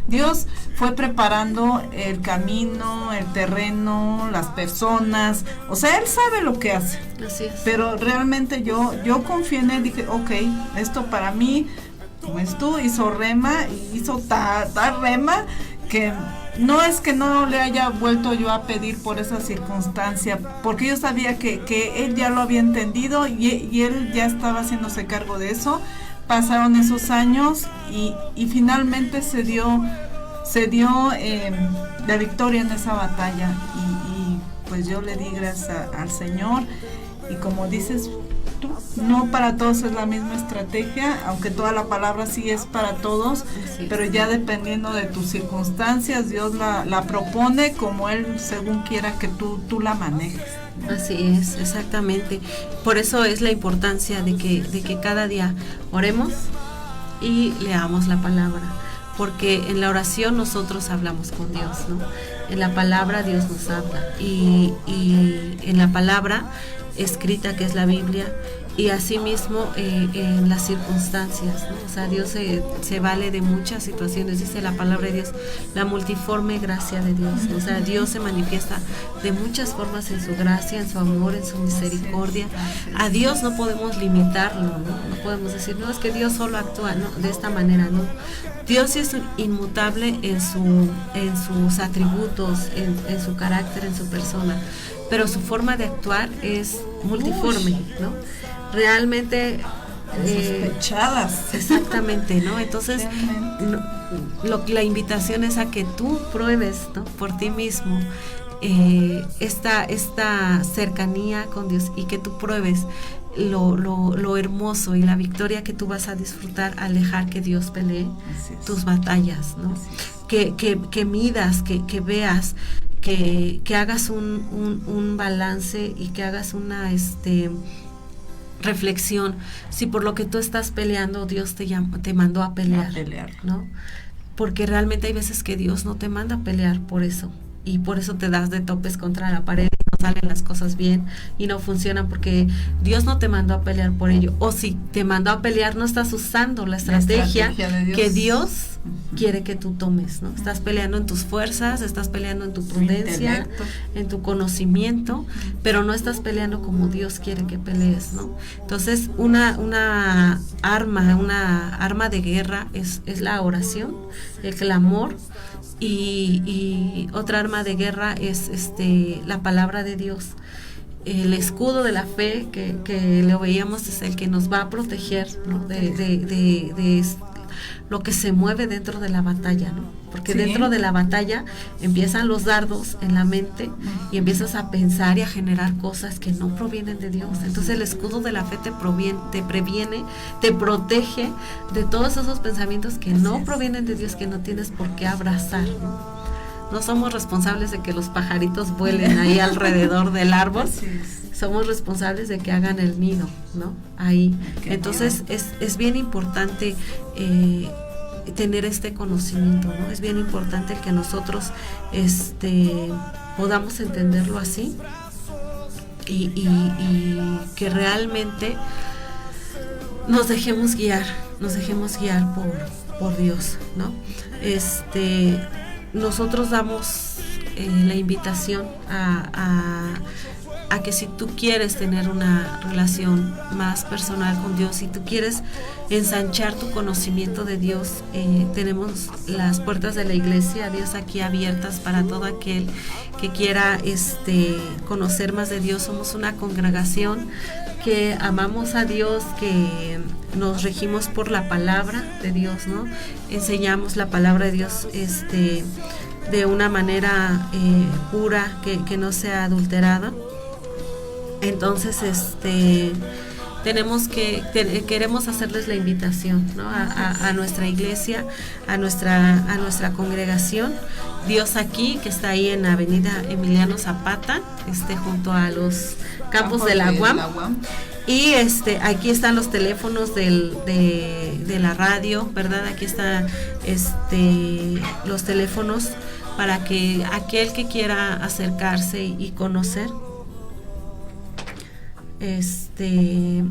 Dios fue preparando el camino, el terreno, las personas. O sea, Él sabe lo que hace. Así es. Pero realmente yo confié en Él, dije, ok, esto para mí, pues tú, hizo rema, y hizo tal rema, que no es que no le haya vuelto yo a pedir por esa circunstancia, porque yo sabía que Él ya lo había entendido, y Él ya estaba haciéndose cargo de eso. Pasaron esos años, y finalmente se dio la victoria en esa batalla, y pues yo le di gracias al Señor. Y como dices tú, no para todos es la misma estrategia, aunque toda la palabra sí es para todos, pero ya dependiendo de tus circunstancias, Dios la propone como Él según quiera que tú la manejes. Así es, exactamente. Por eso es la importancia de que cada día oremos y leamos la palabra, porque en la oración nosotros hablamos con Dios, ¿no? En la palabra Dios nos habla, y en la palabra escrita, que es la Biblia, y asimismo en las circunstancias, ¿no? O sea, Dios se vale de muchas situaciones. Dice la palabra de Dios, la multiforme gracia de Dios. O sea, Dios se manifiesta de muchas formas en su gracia, en su amor, en su misericordia. A Dios no podemos limitarlo, ¿no? No podemos decir, no, es que Dios solo actúa, no, de esta manera, no. Dios sí es inmutable en sus atributos, en su carácter, en su persona, pero su forma de actuar es multiforme, ¿no? Realmente Sospechadas. Exactamente, ¿no? Entonces, la invitación es a que tú pruebes, ¿no? Por ti mismo esta cercanía con Dios, y que tú pruebes lo hermoso y la victoria que tú vas a disfrutar al dejar que Dios pelee tus batallas, ¿no? Que midas, que veas, que hagas un balance y que hagas una reflexión, si por lo que tú estás peleando Dios te mandó a pelear, ¿no? Porque realmente hay veces que Dios no te manda a pelear por eso, y por eso te das de topes contra la pared, no salen las cosas bien y no funcionan, porque Dios no te mandó a pelear por ello. O si te mandó a pelear, no estás usando la estrategia que Dios quiere que tú tomes, ¿no? Estás peleando en tus fuerzas, estás peleando en tu prudencia, en tu conocimiento, pero no estás peleando como Dios quiere que pelees, ¿no? Entonces, una arma de guerra es la oración, el clamor, y otra arma de guerra es la palabra de Dios. El escudo de la fe que lo veíamos es el que nos va a proteger, ¿no? de lo que se mueve dentro de la batalla, ¿no? Porque dentro de la batalla empiezan los dardos en la mente y empiezas a pensar y a generar cosas que no provienen de Dios. Entonces el escudo de la fe te previene, te protege de todos esos pensamientos que no provienen de Dios, que no tienes por qué abrazar, ¿no? No somos responsables de que los pajaritos vuelen ahí alrededor del árbol. Somos responsables de que hagan el nido, ¿no? Ahí. Entonces es bien importante tener este conocimiento, ¿no? Es bien importante que nosotros podamos entenderlo así y que realmente nos dejemos guiar por Dios, ¿no? Nosotros damos la invitación a que si tú quieres tener una relación más personal con Dios, si tú quieres ensanchar tu conocimiento de Dios, tenemos las puertas de la iglesia Dios aquí abiertas para todo aquel que quiera conocer más de Dios. Somos una congregación que amamos a Dios, que nos regimos por la palabra de Dios, ¿no? Enseñamos la palabra de Dios de una manera pura, que no sea adulterada. Entonces queremos hacerles la invitación, ¿no? a nuestra iglesia, a nuestra congregación Dios aquí, que está ahí en Avenida Emiliano Zapata, junto a los campos de la UAM. Y aquí están los teléfonos de la radio, ¿verdad? Aquí están los teléfonos para que aquel que quiera acercarse y conocer. Y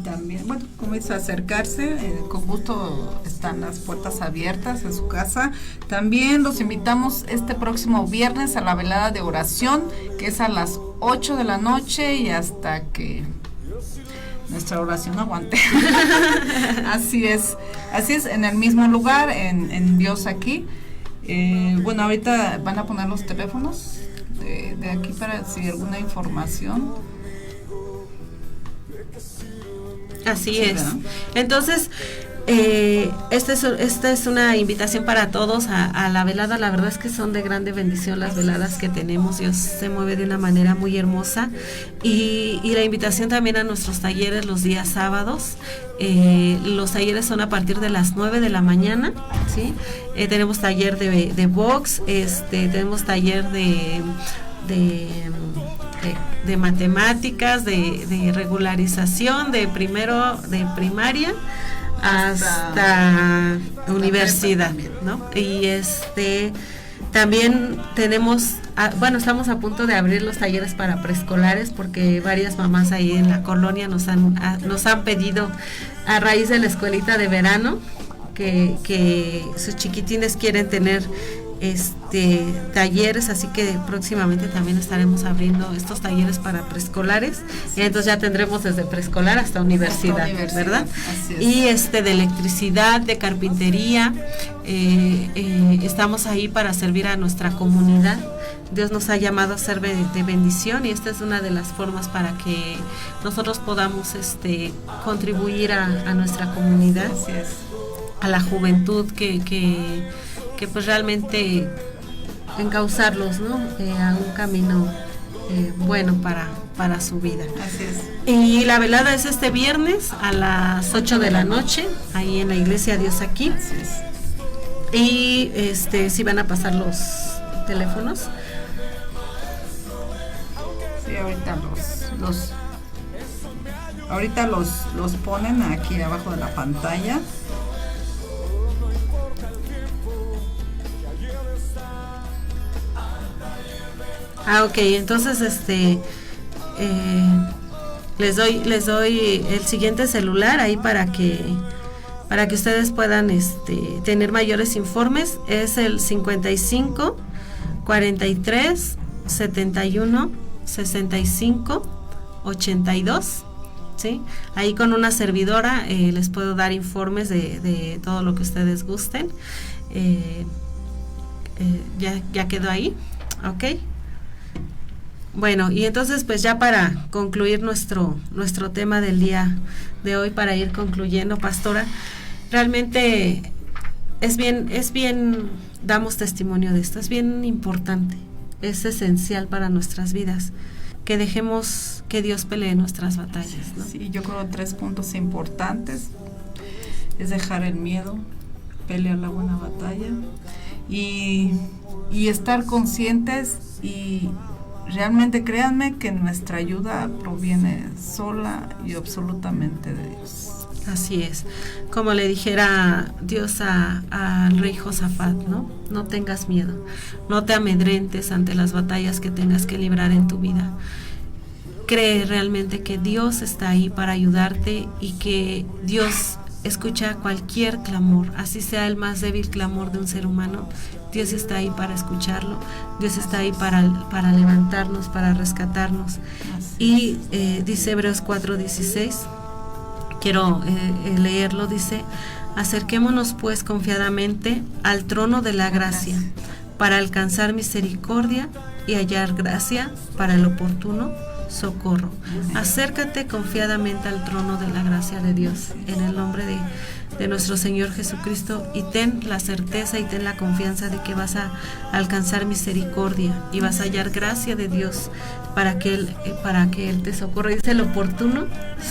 también, bueno, como es acercarse, con gusto están las puertas abiertas en su casa. También los invitamos este próximo viernes a la velada de oración, que es a las 8 de la noche y hasta que nuestra oración aguante. Así es, en el mismo lugar, en Dios aquí. Bueno, ahorita van a poner los teléfonos de aquí para si alguna información. Así es. Entonces, esta es una invitación para todos a la velada. La verdad es que son de grande bendición las veladas que tenemos. Dios se mueve de una manera muy hermosa. Y la invitación también a nuestros talleres los días sábados. Los talleres son a partir de las 9 de la mañana, ¿sí? Tenemos taller de box, tenemos taller de matemáticas, de regularización, de primaria hasta universidad, ¿no? Y también tenemos, estamos a punto de abrir los talleres para preescolares, porque varias mamás ahí en la colonia nos han pedido, a raíz de la escuelita de verano, que sus chiquitines quieren tener talleres, así que próximamente también estaremos abriendo estos talleres para preescolares, y entonces ya tendremos desde preescolar hasta universidad, ¿verdad? Así es. Y de electricidad, de carpintería, estamos ahí para servir a nuestra comunidad. Dios nos ha llamado a ser de bendición, y esta es una de las formas para que nosotros podamos contribuir a nuestra comunidad, Así es. a la juventud que pues realmente encauzarlos, ¿no? A un camino bueno para su vida. Así es. Y la velada es este viernes a las 8 de la noche, ahí en la iglesia Dios Aquí. Así es. Y sí van a pasar los teléfonos. Sí, ahorita los ponen aquí abajo de la pantalla. Ok, entonces les doy el siguiente celular ahí para que ustedes puedan tener mayores informes. Es el 55 43 71 65 82, ¿sí? Ahí con una servidora les puedo dar informes de todo lo que ustedes gusten. Ya quedó ahí, ok. Bueno, y entonces pues ya para concluir nuestro tema del día de hoy, para ir concluyendo, pastora, realmente es bien, damos testimonio de esto, es bien importante, es esencial para nuestras vidas, que dejemos que Dios pelee nuestras batallas, ¿no? Sí, yo creo 3 puntos importantes es dejar el miedo, pelear la buena batalla y estar conscientes, y realmente créanme que nuestra ayuda proviene sola y absolutamente de Dios. Así es, como le dijera Dios al rey Josafat, ¿no? No tengas miedo, no te amedrentes ante las batallas que tengas que librar en tu vida. Cree realmente que Dios está ahí para ayudarte, y que Dios escucha cualquier clamor, así sea el más débil clamor de un ser humano. Dios está ahí para escucharlo, Dios está ahí para levantarnos, para rescatarnos. Y dice Hebreos 4:16, quiero leerlo, dice: acerquémonos pues confiadamente al trono de la gracia, para alcanzar misericordia y hallar gracia para el oportuno socorro. Acércate confiadamente al trono de la gracia de Dios, en el nombre de nuestro Señor Jesucristo, y ten la certeza y ten la confianza de que vas a alcanzar misericordia y vas a hallar gracia de Dios para que Él te socorra. Dice el oportuno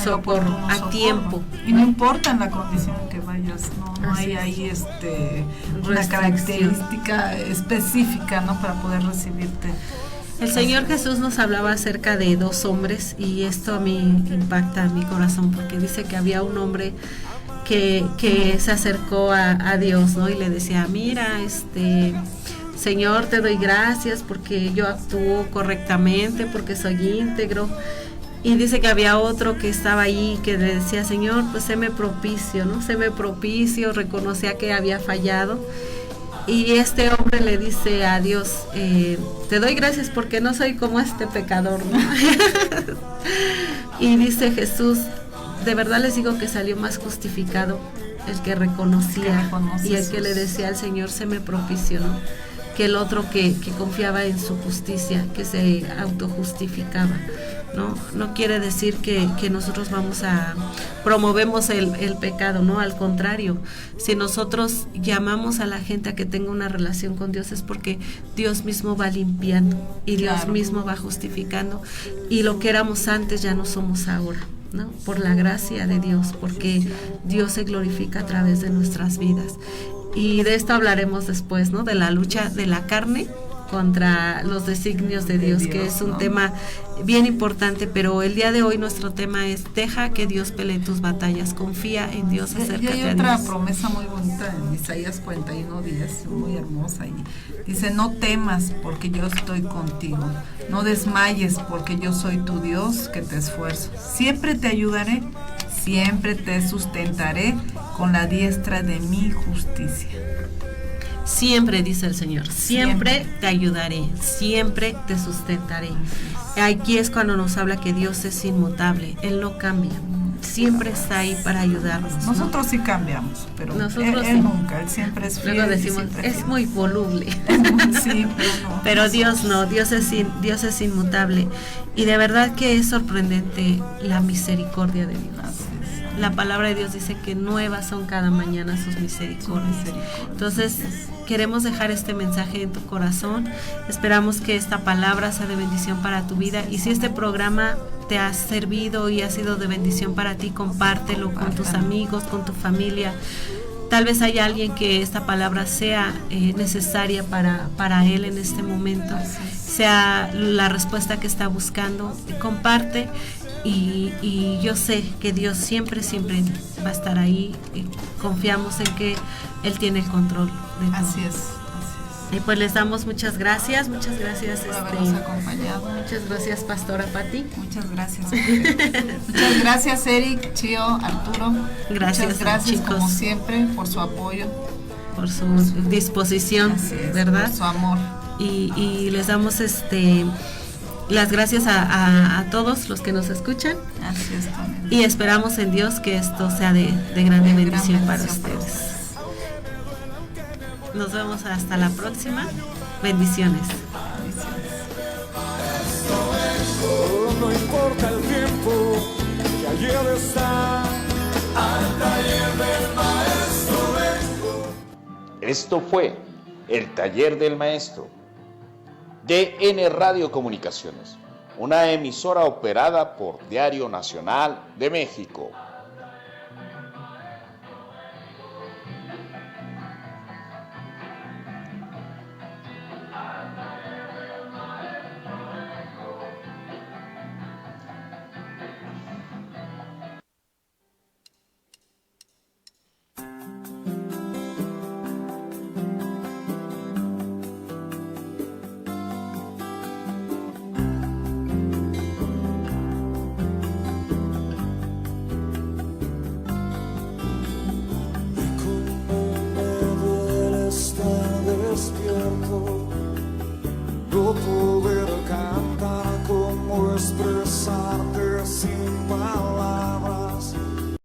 socorro, a tiempo. Y no importa en la condición en que vayas, no hay ahí una característica específica, ¿no?, para poder recibirte. El Señor Jesús nos hablaba acerca de 2 hombres, y esto a mí impacta mi corazón, porque dice que había un hombre que se acercó a Dios, ¿no? Y le decía: mira, Señor, te doy gracias porque yo actúo correctamente, porque soy íntegro. Y dice que había otro que estaba ahí que le decía: Señor, pues séme propicio, ¿no? Séme propicio, reconocía que había fallado. Y este hombre le dice a Dios: te doy gracias porque no soy como este pecador, ¿no? Y dice Jesús: de verdad les digo que salió más justificado el que reconocía y el que le decía al Señor: séme propicio, ¿no?, que el otro que confiaba en su justicia, que se autojustificaba. No quiere decir que nosotros promovemos el pecado, no, al contrario. Si nosotros llamamos a la gente a que tenga una relación con Dios, es porque Dios mismo va limpiando y Dios mismo va justificando, y lo que éramos antes ya no somos ahora, ¿no? Por la gracia de Dios, porque Dios se glorifica a través de nuestras vidas. Y de esto hablaremos después, ¿no?, de la lucha de la carne contra los designios de Dios, que es un tema bien importante, pero el día de hoy nuestro tema es: deja que Dios pelee tus batallas, confía en Dios, acércate a Dios. Y hay otra promesa muy bonita en Isaías 41:10, muy hermosa, y dice: no temas porque yo estoy contigo, no desmayes porque yo soy tu Dios que te esfuerzo, siempre te ayudaré, siempre te sustentaré con la diestra de mi justicia. Siempre, dice el Señor, siempre te ayudaré, siempre te sustentaré. Aquí es cuando nos habla que Dios es inmutable, Él no cambia. Siempre está ahí para ayudarnos, ¿no? Nosotros sí cambiamos, pero Nosotros él sí. nunca, él siempre es fiel. Luego y decimos, siempre es fiel. muy voluble. Sí, pero no. Pero Dios no, Dios es inmutable. Y de verdad que es sorprendente la misericordia de Dios. Así es. La palabra de Dios dice que nuevas son cada mañana sus misericordias. Entonces, queremos dejar este mensaje en tu corazón. Esperamos que esta palabra sea de bendición para tu vida. Y si este programa te ha servido y ha sido de bendición para ti, compártelo con tus amigos, con tu familia. Tal vez haya alguien que esta palabra sea necesaria para él en este momento, sea la respuesta que está buscando. Comparte y yo sé que Dios siempre va a estar ahí. Y confiamos en que Él tiene el control de todo. Así es. Y pues les damos muchas gracias Por habernos acompañado. muchas gracias, Pastora Pati. Muchas gracias. Muchas gracias, Eric, Chío, Arturo. Gracias, Muchas gracias, chicos, como siempre, por su apoyo. por su disposición, Así es, ¿verdad? por su amor. Y les damos las gracias a todos los que nos escuchan Así es también. y esperamos en Dios que esto sea de grande bendición para bendición para ustedes. Nos vemos hasta la próxima. Bendiciones. No importa el tiempo, que ayer está al taller del maestro. Esto fue el Taller del Maestro. DN Radio Comunicaciones, una emisora operada por Diario Nacional de México.